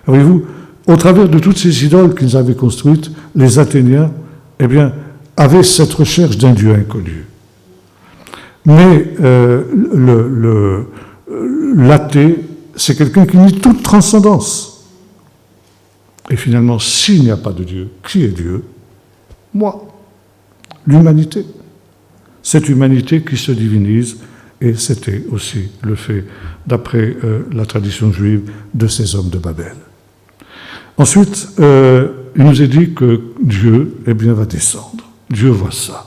Voyez-vous, au travers de toutes ces idoles qu'ils avaient construites, les Athéniens, eh bien, avaient cette recherche d'un Dieu inconnu. Mais l'athée, c'est quelqu'un qui nie toute transcendance. Et finalement, s'il n'y a pas de Dieu, qui est Dieu? Moi. L'humanité. Cette humanité qui se divinise, et c'était aussi le fait, d'après la tradition juive, de ces hommes de Babel. Ensuite, il nous est dit que Dieu, eh bien, va descendre. Dieu voit ça.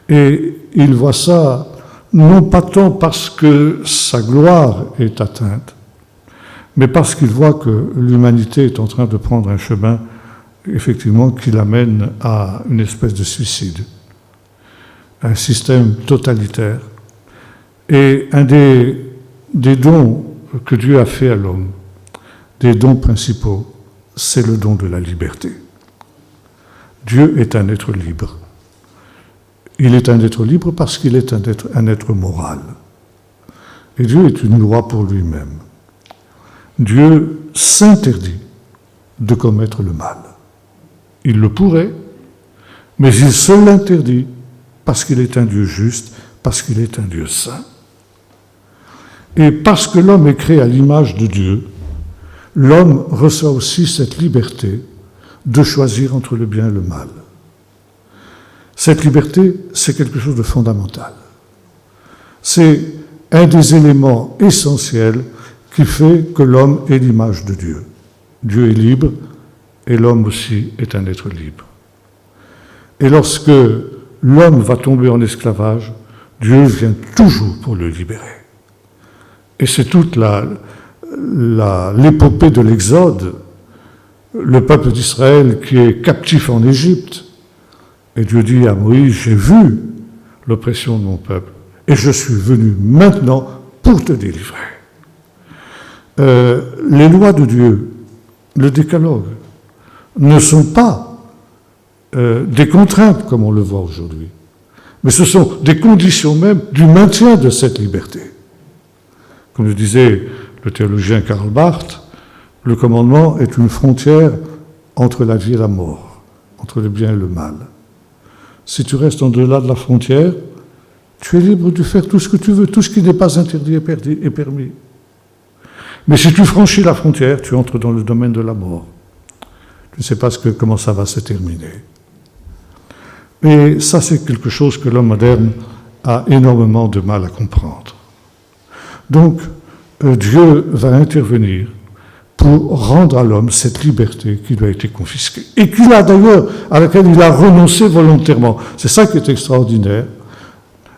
Et il voit ça non pas tant parce que sa gloire est atteinte, mais parce qu'il voit que l'humanité est en train de prendre un chemin, effectivement, qui l'amène à une espèce de suicide, un système totalitaire. Et un des dons que Dieu a fait à l'homme, des dons principaux, c'est le don de la liberté. Dieu est un être libre. Il est un être libre parce qu'il est un être moral. Et Dieu est une loi pour lui-même. Dieu s'interdit de commettre le mal. Il le pourrait, mais il se l'interdit parce qu'il est un Dieu juste, parce qu'il est un Dieu saint. Et parce que l'homme est créé à l'image de Dieu, l'homme reçoit aussi cette liberté de choisir entre le bien et le mal. Cette liberté, c'est quelque chose de fondamental. C'est un des éléments essentiels qui fait que l'homme est l'image de Dieu. Dieu est libre et l'homme aussi est un être libre. Et lorsque l'homme va tomber en esclavage, Dieu vient toujours pour le libérer. Et c'est toute l'épopée de l'Exode, le peuple d'Israël qui est captif en Égypte. Et Dieu dit à Moïse, j'ai vu l'oppression de mon peuple et je suis venu maintenant pour te délivrer. Les lois de Dieu, le décalogue, ne sont pas des contraintes comme on le voit aujourd'hui, mais ce sont des conditions même du maintien de cette liberté. Comme le disait le théologien Karl Barth, le commandement est une frontière entre la vie et la mort, entre le bien et le mal. Si tu restes en delà de la frontière, tu es libre de faire tout ce que tu veux, tout ce qui n'est pas interdit est permis. Mais si tu franchis la frontière, tu entres dans le domaine de la mort. Tu ne sais pas comment ça va se terminer. Et ça, c'est quelque chose que l'homme moderne a énormément de mal à comprendre. Donc, Dieu va intervenir pour rendre à l'homme cette liberté qui lui a été confisquée. Et qu'il a d'ailleurs, à laquelle il a renoncé volontairement. C'est ça qui est extraordinaire.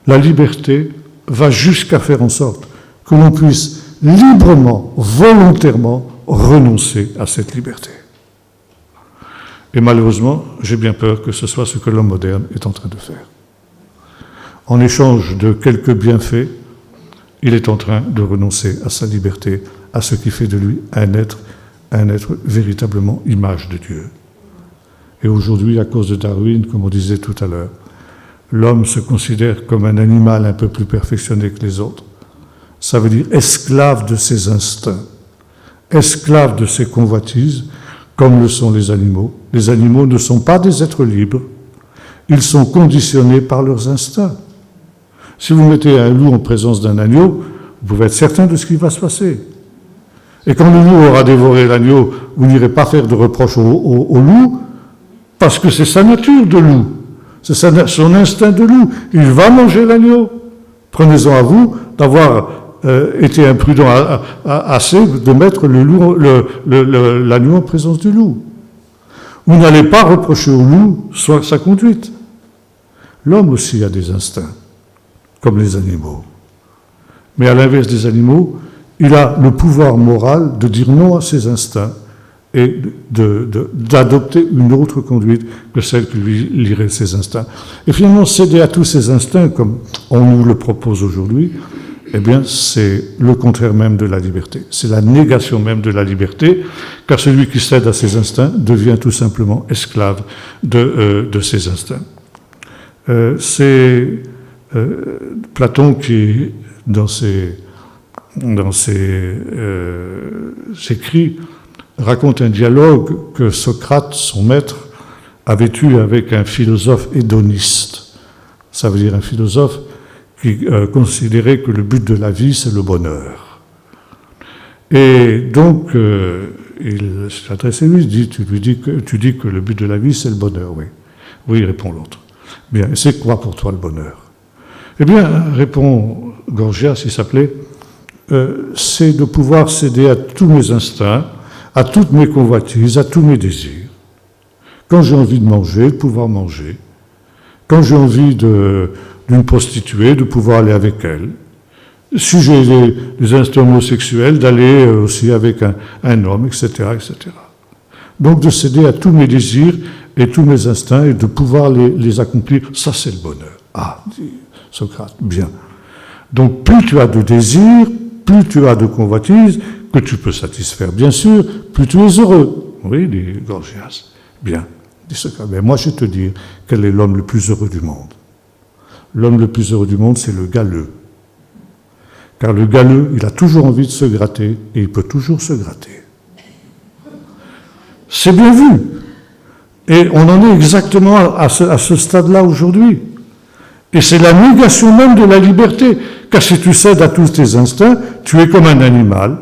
La liberté va jusqu'à faire en sorte que l'on puisse librement, volontairement, renoncer à cette liberté. Et malheureusement, j'ai bien peur que ce soit ce que l'homme moderne est en train de faire. En échange de quelques bienfaits, il est en train de renoncer à sa liberté, à ce qui fait de lui un être véritablement image de Dieu. Et aujourd'hui, à cause de Darwin, comme on disait tout à l'heure, l'homme se considère comme un animal un peu plus perfectionné que les autres. Ça veut dire esclave de ses instincts, esclave de ses convoitises, comme le sont les animaux. Les animaux ne sont pas des êtres libres, ils sont conditionnés par leurs instincts. Si vous mettez un loup en présence d'un agneau, vous pouvez être certain de ce qui va se passer. Et quand le loup aura dévoré l'agneau, vous n'irez pas faire de reproches au loup, parce que c'est sa nature de loup, c'est son instinct de loup. Il va manger l'agneau. Prenez-en à vous d'avoir été imprudent assez de mettre l'agneau en présence du loup. Vous n'allez pas reprocher au loup sa conduite. L'homme aussi a des instincts, comme les animaux. Mais à l'inverse des animaux, il a le pouvoir moral de dire non à ses instincts et d'adopter une autre conduite que celle qui lui lierait ses instincts. Et finalement, céder à tous ses instincts, comme on nous le propose aujourd'hui, eh bien, c'est le contraire même de la liberté. C'est la négation même de la liberté, car celui qui cède à ses instincts devient tout simplement esclave de ses instincts. C'est Platon qui, dans ses écrits, raconte un dialogue que Socrate, son maître, avait eu avec un philosophe hédoniste. Ça veut dire un philosophe qui considérait que le but de la vie, c'est le bonheur. Et donc, il s'adresse à lui, tu dis que le but de la vie, c'est le bonheur, oui. Oui, répond l'autre. Bien, et c'est quoi pour toi le bonheur? Eh bien, répond Gorgias, il s'appelait, c'est de pouvoir céder à tous mes instincts, à toutes mes convoitises, à tous mes désirs. Quand j'ai envie de manger, de pouvoir manger. Quand j'ai envie d'une prostituée, de pouvoir aller avec elle. Si j'ai des instincts homosexuels, d'aller aussi avec un homme, etc., etc. Donc de céder à tous mes désirs et tous mes instincts et de pouvoir les accomplir, ça c'est le bonheur. Ah, dit Socrate, bien. Donc plus tu as de désirs, plus tu as de convoitises, que tu peux satisfaire, bien sûr, plus tu es heureux. Oui, dit Gorgias. Bien, dit Socrate. Mais moi, je vais te dire quel est l'homme le plus heureux du monde. L'homme le plus heureux du monde, c'est le galeux. Car le galeux, il a toujours envie de se gratter, et il peut toujours se gratter. C'est bien vu. Et on en est exactement à ce stade-là aujourd'hui. Et c'est la négation même de la liberté. Car si tu cèdes à tous tes instincts, tu es comme un animal.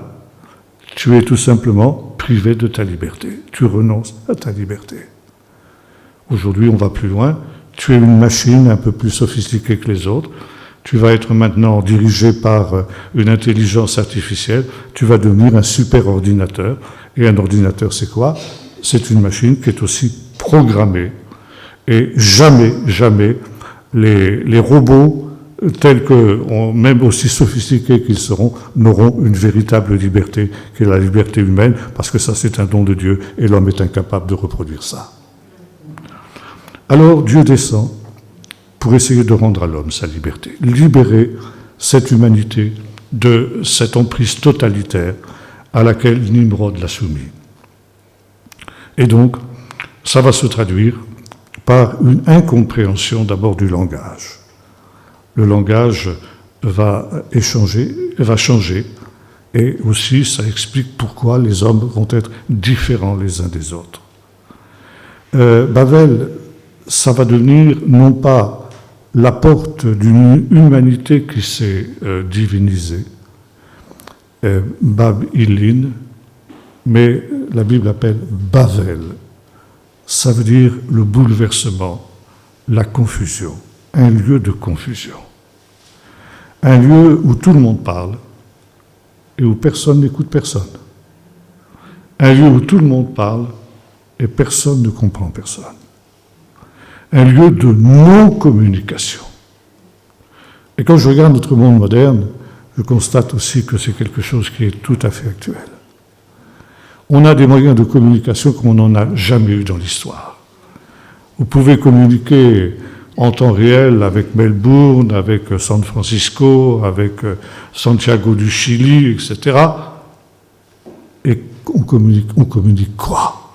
Tu es tout simplement privé de ta liberté. Tu renonces à ta liberté. Aujourd'hui, on va plus loin. Tu es une machine un peu plus sophistiquée que les autres. Tu vas être maintenant dirigé par une intelligence artificielle. Tu vas devenir un super ordinateur. Et un ordinateur, c'est quoi? C'est une machine qui est aussi programmée. Et jamais, jamais, les robots, tels que, même aussi sophistiqués qu'ils seront, n'auront une véritable liberté, qui est la liberté humaine, parce que ça, c'est un don de Dieu, et l'homme est incapable de reproduire ça. Alors, Dieu descend pour essayer de rendre à l'homme sa liberté, libérer cette humanité de cette emprise totalitaire à laquelle Nimrod l'a soumis. Et donc, ça va se traduire par une incompréhension d'abord du langage. Le langage va changer, et aussi ça explique pourquoi les hommes vont être différents les uns des autres. Babel, ça va devenir non pas la porte d'une humanité qui s'est divinisée, Bab-Ilin, mais la Bible appelle Bavel. Ça veut dire le bouleversement, la confusion, un lieu de confusion. Un lieu où tout le monde parle et où personne n'écoute personne. Un lieu où tout le monde parle et personne ne comprend personne. Un lieu de non-communication. Et quand je regarde notre monde moderne, je constate aussi que c'est quelque chose qui est tout à fait actuel. On a des moyens de communication comme on n'en a jamais eu dans l'histoire. Vous pouvez communiquer en temps réel avec Melbourne, avec San Francisco, avec Santiago du Chili, etc. Et on communique quoi?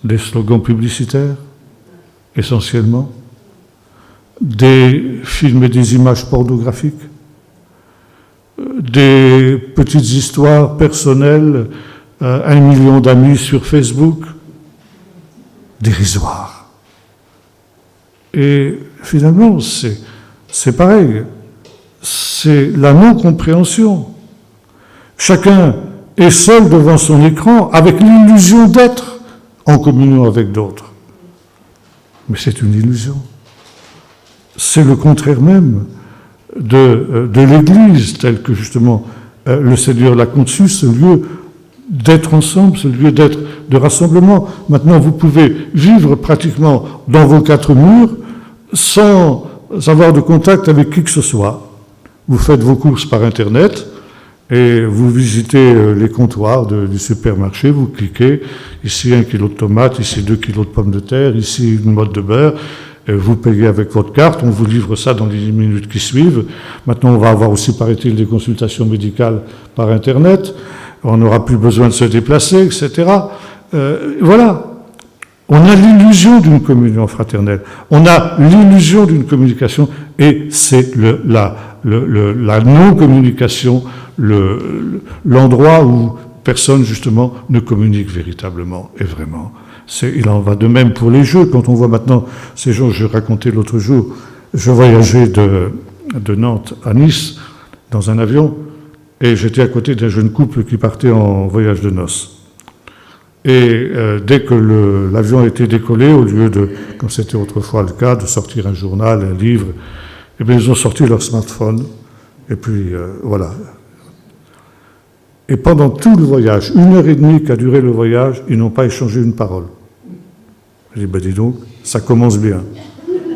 Des slogans publicitaires, essentiellement, des films et des images pornographiques, des petites histoires personnelles, 1 million d'amis sur Facebook, dérisoires. Et finalement, c'est pareil, c'est la non-compréhension. Chacun est seul devant son écran avec l'illusion d'être en communion avec d'autres. Mais c'est une illusion. C'est le contraire même de l'Église, tel que justement le Seigneur l'a conçu, ce lieu d'être ensemble, ce lieu de rassemblement. Maintenant, vous pouvez vivre pratiquement dans vos 4 murs sans avoir de contact avec qui que ce soit. vous faites vos courses par Internet et vous visitez les comptoirs du supermarché, vous cliquez, ici 1 kilo de tomates, ici 2 kilos de pommes de terre, ici une motte de beurre, et vous payez avec votre carte, on vous livre ça dans les 10 minutes qui suivent. Maintenant, on va avoir aussi, paraît-il, des consultations médicales par Internet, on n'aura plus besoin de se déplacer, etc. Voilà. On a l'illusion d'une communion fraternelle, on a l'illusion d'une communication, et c'est la non-communication, l'endroit où personne, justement, ne communique véritablement et vraiment. Il en va de même pour les jeux. Quand on voit maintenant ces gens, je racontais l'autre jour, je voyageais de Nantes à Nice dans un avion, et j'étais à côté d'un jeune couple qui partait en voyage de noces. Et dès que l'avion était décollé, au lieu de, comme c'était autrefois le cas, de sortir un journal, un livre, eh bien, ils ont sorti leur smartphone, et puis voilà. Et pendant tout le voyage, 1h30 qu'a duré le voyage, ils n'ont pas échangé une parole. J'ai dit, ben dis donc, ça commence bien.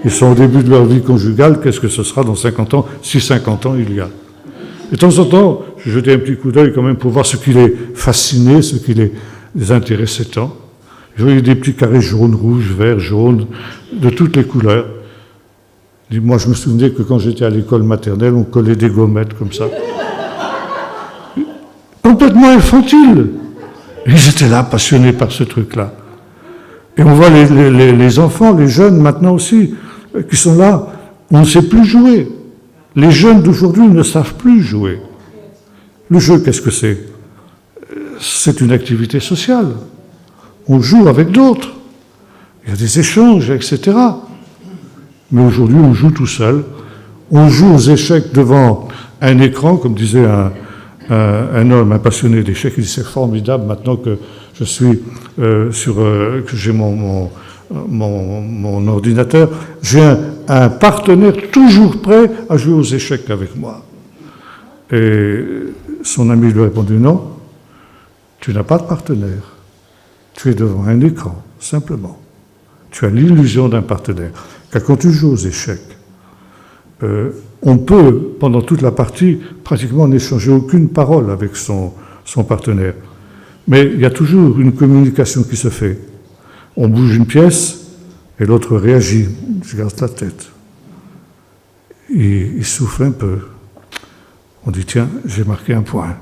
Ils sont au début de leur vie conjugale, qu'est-ce que ce sera dans 50 ans, si 50 ans il y a. Et de temps en temps, je jetais un petit coup d'œil quand même pour voir ce qui les fascinait, ce qui les intéressait tant. Je voyais des petits carrés jaunes, rouges, verts, jaunes, de toutes les couleurs. Moi, je me souvenais que quand j'étais à l'école maternelle, on collait des gommettes comme ça. Complètement infantile. Ils étaient là, passionnés par ce truc-là. Et on voit les enfants, les jeunes maintenant aussi, qui sont là, on ne sait plus jouer. Les jeunes d'aujourd'hui ne savent plus jouer. Le jeu, qu'est-ce que c'est? C'est une activité sociale. On joue avec d'autres. Il y a des échanges, etc. Mais aujourd'hui, on joue tout seul. On joue aux échecs devant un écran, comme disait un homme, un passionné d'échecs. Il dit, c'est formidable maintenant que je suis que j'ai mon ordinateur. J'ai un partenaire toujours prêt à jouer aux échecs avec moi. Et son ami lui a répondu, non, tu n'as pas de partenaire. Tu es devant un écran, simplement. Tu as l'illusion d'un partenaire. Car quand tu joues aux échecs, on peut, pendant toute la partie, pratiquement n'échanger aucune parole avec son partenaire. Mais il y a toujours une communication qui se fait. On bouge une pièce et l'autre réagit. Je garde la tête. Il souffle un peu. On dit, tiens, j'ai marqué un point.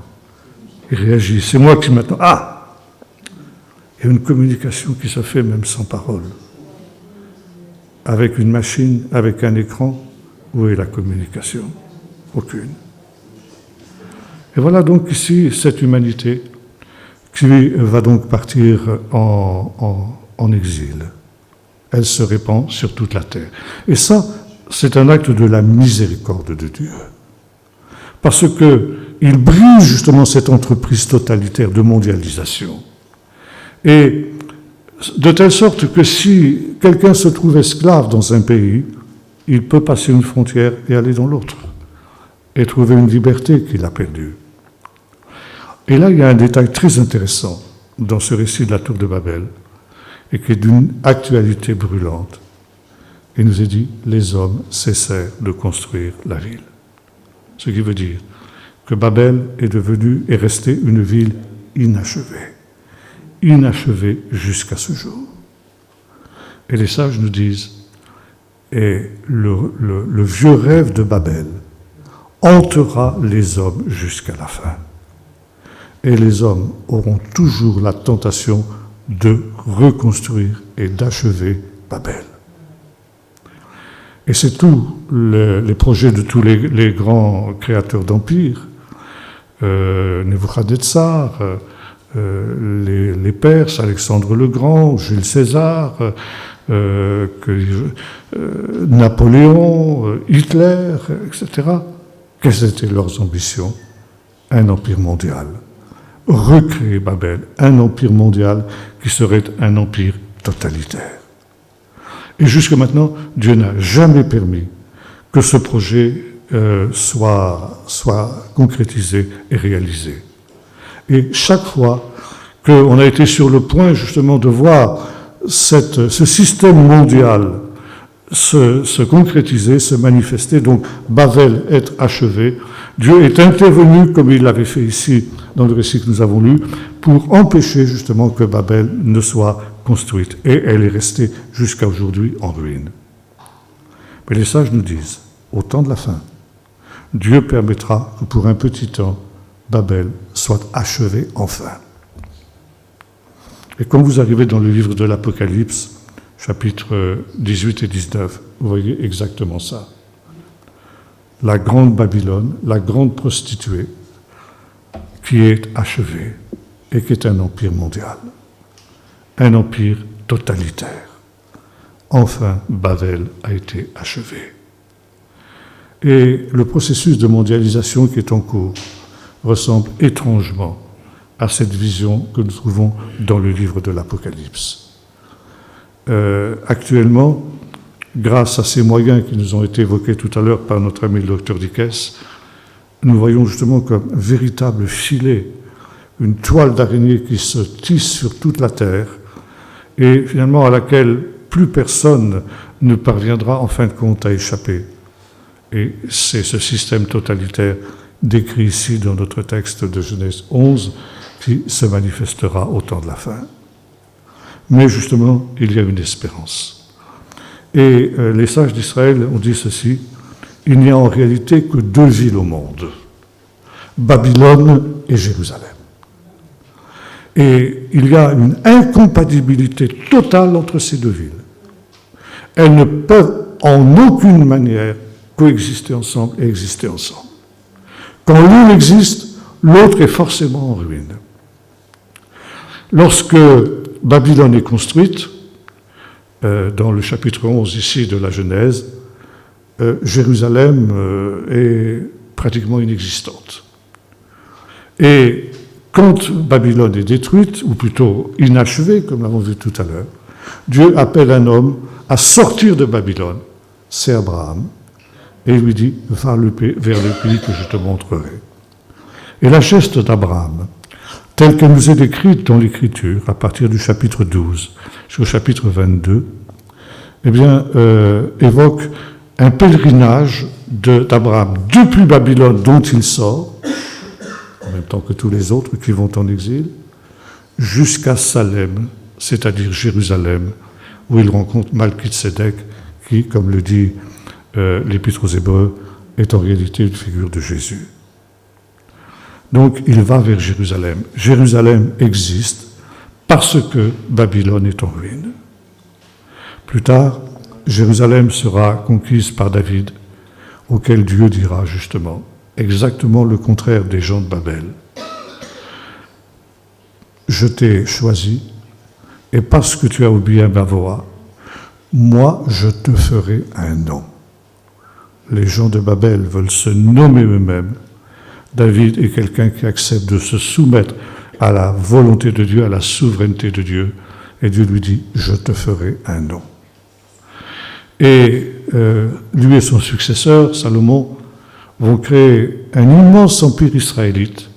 Il réagit. C'est moi qui maintenant... Ah! Il y a une communication qui se fait même sans parole. Avec une machine, avec un écran, où est la communication? Aucune. Et voilà donc ici cette humanité qui va donc partir en exil. Elle se répand sur toute la terre. Et ça, c'est un acte de la miséricorde de Dieu. Parce qu'il brise justement cette entreprise totalitaire de mondialisation. Et de telle sorte que si quelqu'un se trouve esclave dans un pays, il peut passer une frontière et aller dans l'autre, et trouver une liberté qu'il a perdue. Et là, il y a un détail très intéressant dans ce récit de la tour de Babel, et qui est d'une actualité brûlante. Il nous est dit, les hommes cessèrent de construire la ville. Ce qui veut dire que Babel est restée une ville inachevée. Inachevée jusqu'à ce jour. Et les sages nous disent, et le vieux rêve de Babel hantera les hommes jusqu'à la fin. Et les hommes auront toujours la tentation de reconstruire et d'achever Babel. Et c'est tous les projets de tous les grands créateurs d'empires, Nebuchadnezzar, les Perses, Alexandre le Grand, Jules César, Napoléon, Hitler, etc. Quelles étaient leurs ambitions? Un empire mondial. Recréer Babel, un empire mondial qui serait un empire totalitaire. Et jusqu'à maintenant, Dieu n'a jamais permis que ce projet soit concrétisé et réalisé. Et chaque fois qu'on a été sur le point justement de voir ce système mondial se concrétiser, se manifester. Donc Babel est achevé. Dieu est intervenu, comme il l'avait fait ici dans le récit que nous avons lu, pour empêcher justement que Babel ne soit construite. Et elle est restée jusqu'à aujourd'hui en ruine. Mais les sages nous disent, au temps de la fin, Dieu permettra que pour un petit temps, Babel soit achevé enfin. Et quand vous arrivez dans le livre de l'Apocalypse, chapitres 18 et 19, vous voyez exactement ça. La grande Babylone, la grande prostituée, qui est achevée et qui est un empire mondial, un empire totalitaire. Enfin, Babel a été achevé. Et le processus de mondialisation qui est en cours ressemble étrangement à cette vision que nous trouvons dans le livre de l'Apocalypse. Actuellement, grâce à ces moyens qui nous ont été évoqués tout à l'heure par notre ami le docteur Dickès, nous voyons justement comme un véritable filet, une toile d'araignée qui se tisse sur toute la Terre et finalement à laquelle plus personne ne parviendra en fin de compte à échapper. Et c'est ce système totalitaire décrit ici dans notre texte de Genèse 11 qui se manifestera au temps de la fin. Mais justement, il y a une espérance. Et les sages d'Israël ont dit ceci, il n'y a en réalité que deux villes au monde, Babylone et Jérusalem. Et il y a une incompatibilité totale entre ces deux villes. Elles ne peuvent en aucune manière coexister ensemble et exister ensemble. Quand l'une existe, l'autre est forcément en ruine. Lorsque Babylone est construite, dans le chapitre 11 ici de la Genèse, Jérusalem est pratiquement inexistante. Et quand Babylone est détruite, ou plutôt inachevée, comme l'avons vu tout à l'heure, Dieu appelle un homme à sortir de Babylone, c'est Abraham, et il lui dit, va vers le pays que je te montrerai. Et la geste d'Abraham, telle qu'elle nous est décrite dans l'Écriture, à partir du chapitre 12 jusqu'au chapitre 22, eh bien, évoque un pèlerinage d'Abraham depuis Babylone, dont il sort, en même temps que tous les autres qui vont en exil, jusqu'à Salem, c'est-à-dire Jérusalem, où il rencontre Malkisédek, qui, comme le dit l'Épître aux Hébreux, est en réalité une figure de Jésus. Donc, il va vers Jérusalem. Jérusalem existe parce que Babylone est en ruine. Plus tard, Jérusalem sera conquise par David, auquel Dieu dira justement exactement le contraire des gens de Babel. Je t'ai choisi, et parce que tu as obéi à ma voix, moi je te ferai un nom. Les gens de Babel veulent se nommer eux-mêmes. David est quelqu'un qui accepte de se soumettre à la volonté de Dieu, à la souveraineté de Dieu, et Dieu lui dit, je te ferai un nom. Et lui et son successeur, Salomon, vont créer un immense empire israélite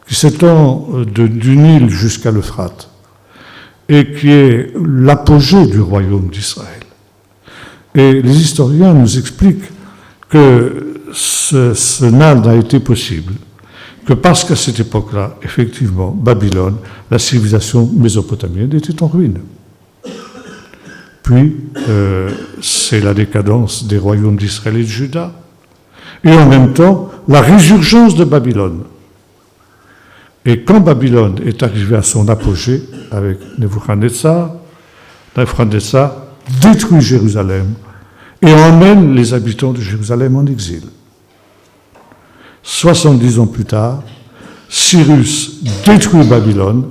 qui s'étend du Nil jusqu'à l'Euphrate et qui est l'apogée du royaume d'Israël. Et les historiens nous expliquent que cela n'a été possible que parce qu'à cette époque-là, effectivement, Babylone, la civilisation mésopotamienne, était en ruine. Puis, c'est la décadence des royaumes d'Israël et de Juda, et en même temps, la résurgence de Babylone. Et quand Babylone est arrivée à son apogée, avec Nebuchadnezzar détruit Jérusalem et emmène les habitants de Jérusalem en exil. 70 ans plus tard, Cyrus détruit Babylone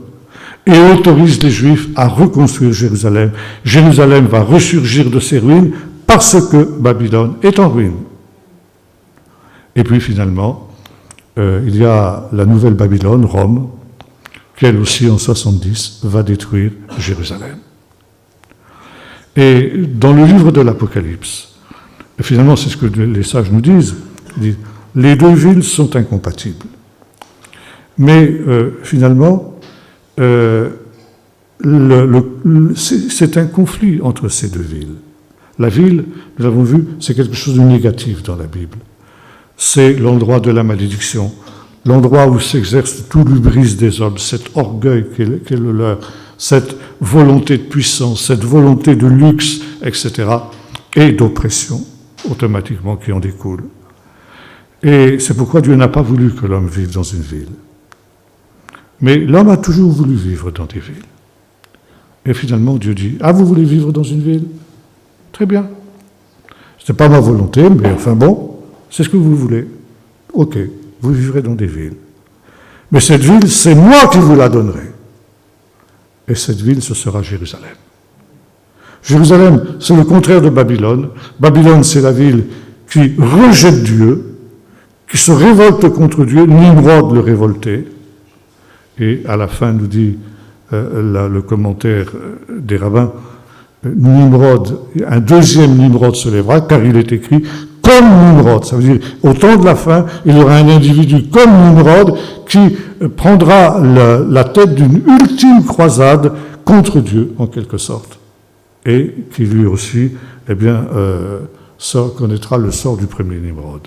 et autorise les Juifs à reconstruire Jérusalem. Jérusalem va ressurgir de ses ruines parce que Babylone est en ruine. Et puis finalement, il y a la nouvelle Babylone, Rome, qui elle aussi en 70 va détruire Jérusalem. Et dans le livre de l'Apocalypse, finalement c'est ce que les sages nous disent, les deux villes sont incompatibles. Mais finalement, c'est un conflit entre ces deux villes. La ville, nous l'avons vu, c'est quelque chose de négatif dans la Bible. C'est l'endroit de la malédiction, l'endroit où s'exerce tout l'hubris des hommes, cet orgueil qui est le leur, cette volonté de puissance, cette volonté de luxe, etc., et d'oppression, automatiquement, qui en découle. Et c'est pourquoi Dieu n'a pas voulu que l'homme vive dans une ville. Mais l'homme a toujours voulu vivre dans des villes. Et finalement, Dieu dit, « Ah, vous voulez vivre dans une ville ? Très bien. Ce n'est pas ma volonté, mais enfin bon, c'est ce que vous voulez. Ok, vous vivrez dans des villes. Mais cette ville, c'est moi qui vous la donnerai. Et cette ville, ce sera Jérusalem. Jérusalem, c'est le contraire de Babylone. Babylone, c'est la ville qui rejette Dieu, qui se révolte contre Dieu, Nimrod le révolté. Et à la fin, nous dit le commentaire des rabbins, Nimrod, un deuxième Nimrod se lèvera, car il est écrit comme Nimrod. Ça veut dire, au temps de la fin, il y aura un individu comme Nimrod qui prendra la tête d'une ultime croisade contre Dieu, en quelque sorte, et qui lui aussi, eh bien, connaîtra le sort du premier Nimrod.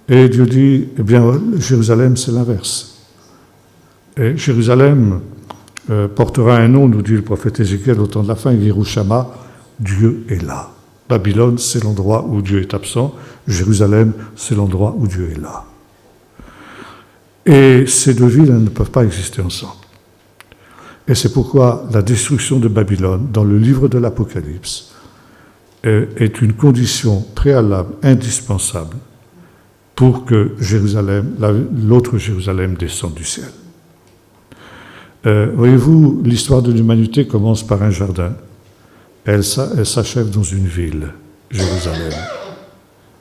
Et Dieu dit, eh bien, Jérusalem, c'est l'inverse. Et Jérusalem portera un nom, nous dit le prophète Ézéchiel au temps de la fin, Yerushama, Dieu est là. Babylone, c'est l'endroit où Dieu est absent. Jérusalem, c'est l'endroit où Dieu est là. Et ces deux villes, elles ne peuvent pas exister ensemble. Et c'est pourquoi la destruction de Babylone, dans le livre de l'Apocalypse, est une condition préalable, indispensable, pour que Jérusalem, l'autre Jérusalem, descende du ciel. Voyez-vous, l'histoire de l'humanité commence par un jardin. Elle s'achève dans une ville, Jérusalem.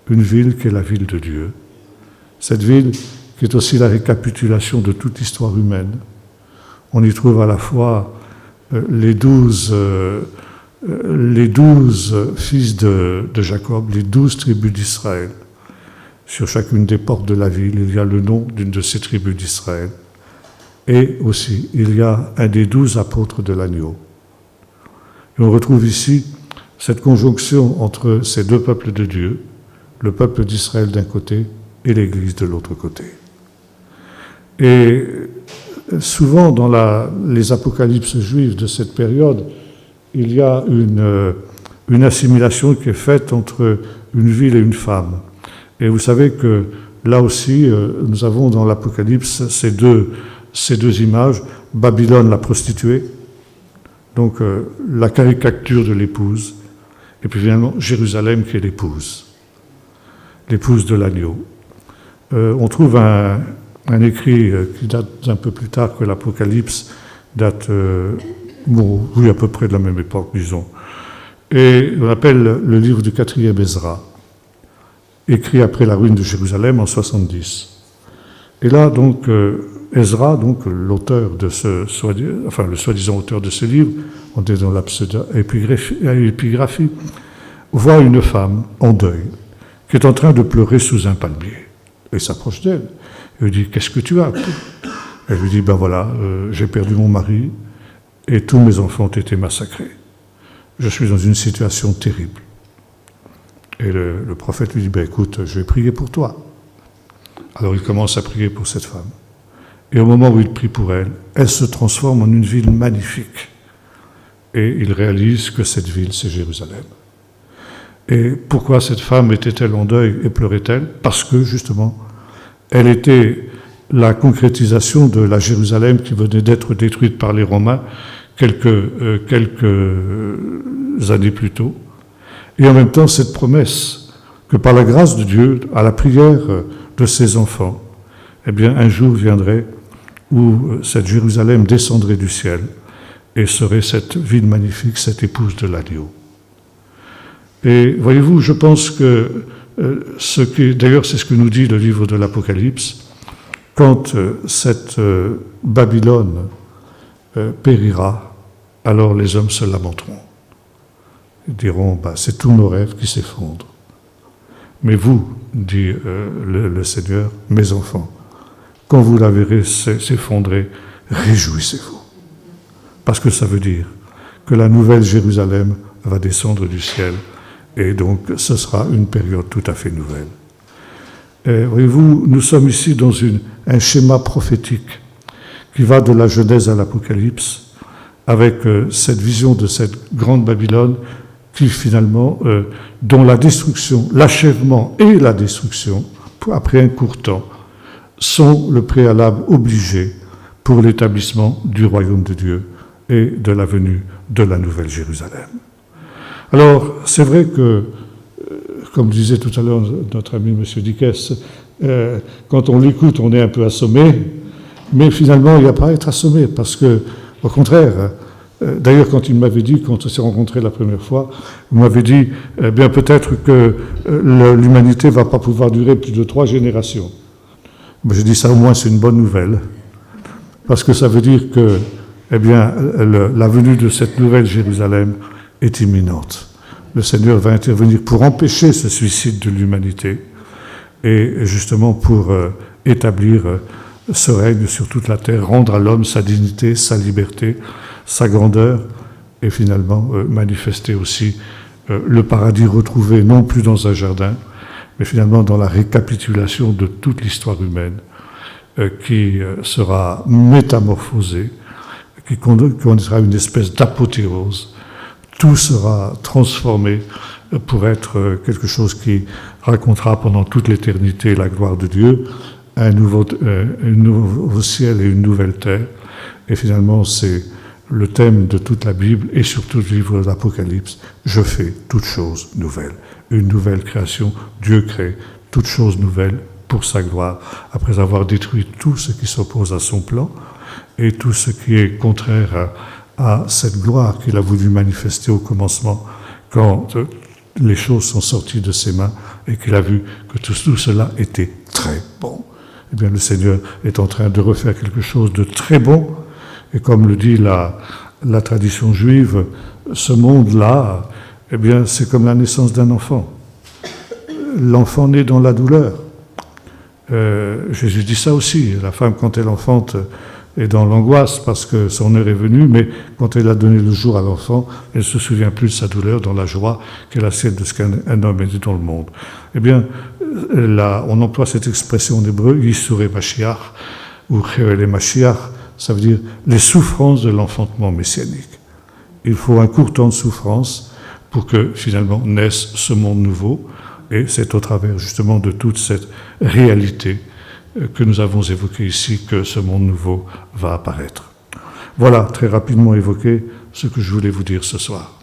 Une ville qui est la ville de Dieu. Cette ville qui est aussi la récapitulation de toute l'histoire humaine. On y trouve à la fois les 12 fils de Jacob, les 12 tribus d'Israël. Sur chacune des portes de la ville, il y a le nom d'une de ces tribus d'Israël. Et aussi, il y a un des 12 apôtres de l'agneau. Et on retrouve ici cette conjonction entre ces deux peuples de Dieu, le peuple d'Israël d'un côté et l'Église de l'autre côté. Et souvent, dans les apocalypses juives de cette période, il y a une assimilation qui est faite entre une ville et une femme. Et vous savez que là aussi, nous avons dans l'Apocalypse ces deux images, Babylone la prostituée, donc la caricature de l'épouse, et puis finalement Jérusalem qui est l'épouse de l'agneau. On trouve un écrit qui date d'un peu plus tard que l'Apocalypse, date, oui, à peu près de la même époque, disons. Et on appelle le livre du 4e Ezra, écrit après la ruine de Jérusalem en 70. Et là, donc, Ezra, donc l'auteur de le soi-disant auteur de ce livre, on est dans la pseudo-épigraphie, voit une femme en deuil qui est en train de pleurer sous un palmier. Et s'approche d'elle. Il lui dit, qu'est-ce que tu as ? Elle lui dit, ben voilà, j'ai perdu mon mari et tous mes enfants ont été massacrés. Je suis dans une situation terrible. Et le prophète lui dit, ben écoute, je vais prier pour toi. Alors il commence à prier pour cette femme. Et au moment où il prie pour elle, elle se transforme en une ville magnifique. Et il réalise que cette ville, c'est Jérusalem. Et pourquoi cette femme était-elle en deuil et pleurait-elle ? Parce que, justement, elle était la concrétisation de la Jérusalem qui venait d'être détruite par les Romains quelques années plus tôt. Et en même temps, cette promesse que par la grâce de Dieu, à la prière de ses enfants, eh bien, un jour viendrait où cette Jérusalem descendrait du ciel et serait cette ville magnifique, cette épouse de l'agneau. Et voyez-vous, je pense que d'ailleurs, c'est ce que nous dit le livre de l'Apocalypse, quand cette Babylone périra, alors les hommes se lamenteront. Ils diront, c'est tous nos rêves qui s'effondrent. Mais vous, dit le Seigneur, mes enfants, quand vous la verrez s'effondrer, réjouissez-vous. Parce que ça veut dire que la nouvelle Jérusalem va descendre du ciel. Et donc, ce sera une période tout à fait nouvelle. Voyez-vous, nous sommes ici dans un schéma prophétique qui va de la Genèse à l'Apocalypse, avec cette vision de cette grande Babylone qui finalement, dont la destruction, l'achèvement et la destruction, après un court temps, sont le préalable obligé pour l'établissement du royaume de Dieu et de la venue de la Nouvelle Jérusalem. Alors, c'est vrai que, comme disait tout à l'heure notre ami M. Dickès, quand on l'écoute, on est un peu assommé, mais finalement, il n'y a pas à être assommé, parce que, au contraire, d'ailleurs, quand il m'avait dit, quand on s'est rencontrés la première fois, il m'avait dit, bien peut-être que l'humanité ne va pas pouvoir durer plus de 3 générations. J'ai dit ça, au moins, c'est une bonne nouvelle, parce que ça veut dire que, eh bien, la venue de cette nouvelle Jérusalem est imminente. Le Seigneur va intervenir pour empêcher ce suicide de l'humanité et justement pour établir ce règne sur toute la terre, rendre à l'homme sa dignité, sa liberté, sa grandeur et finalement manifester aussi le paradis retrouvé non plus dans un jardin, mais finalement dans la récapitulation de toute l'histoire humaine qui sera métamorphosée, qui connaîtra une espèce d'apothéose. Tout sera transformé pour être quelque chose qui racontera pendant toute l'éternité la gloire de Dieu, un nouveau ciel et une nouvelle terre. Et finalement, c'est le thème de toute la Bible et surtout du livre de l'Apocalypse. Je fais toutes choses nouvelles. Une nouvelle création. Dieu crée toutes choses nouvelles pour sa gloire, après avoir détruit tout ce qui s'oppose à son plan et tout ce qui est contraire à cette gloire qu'il a voulu manifester au commencement, quand les choses sont sorties de ses mains et qu'il a vu que tout cela était très bon. Eh bien, le Seigneur est en train de refaire quelque chose de très bon, et comme le dit la tradition juive, ce monde-là, eh bien, c'est comme la naissance d'un enfant. L'enfant naît dans la douleur. Jésus dit ça aussi. La femme, quand elle enfante, est dans l'angoisse parce que son heure est venue, mais quand elle a donné le jour à l'enfant, elle ne se souvient plus de sa douleur dans la joie qu'elle a celle de ce qu'un homme est dans le monde. Eh bien, là, on emploie cette expression en hébreu, Yissurei Mashiach, ou Chevelei Mashiach, ça veut dire les souffrances de l'enfantement messianique. Il faut un court temps de souffrance pour que finalement naisse ce monde nouveau, et c'est au travers justement de toute cette réalité que nous avons évoqué ici, que ce monde nouveau va apparaître. Voilà, très rapidement évoqué ce que je voulais vous dire ce soir.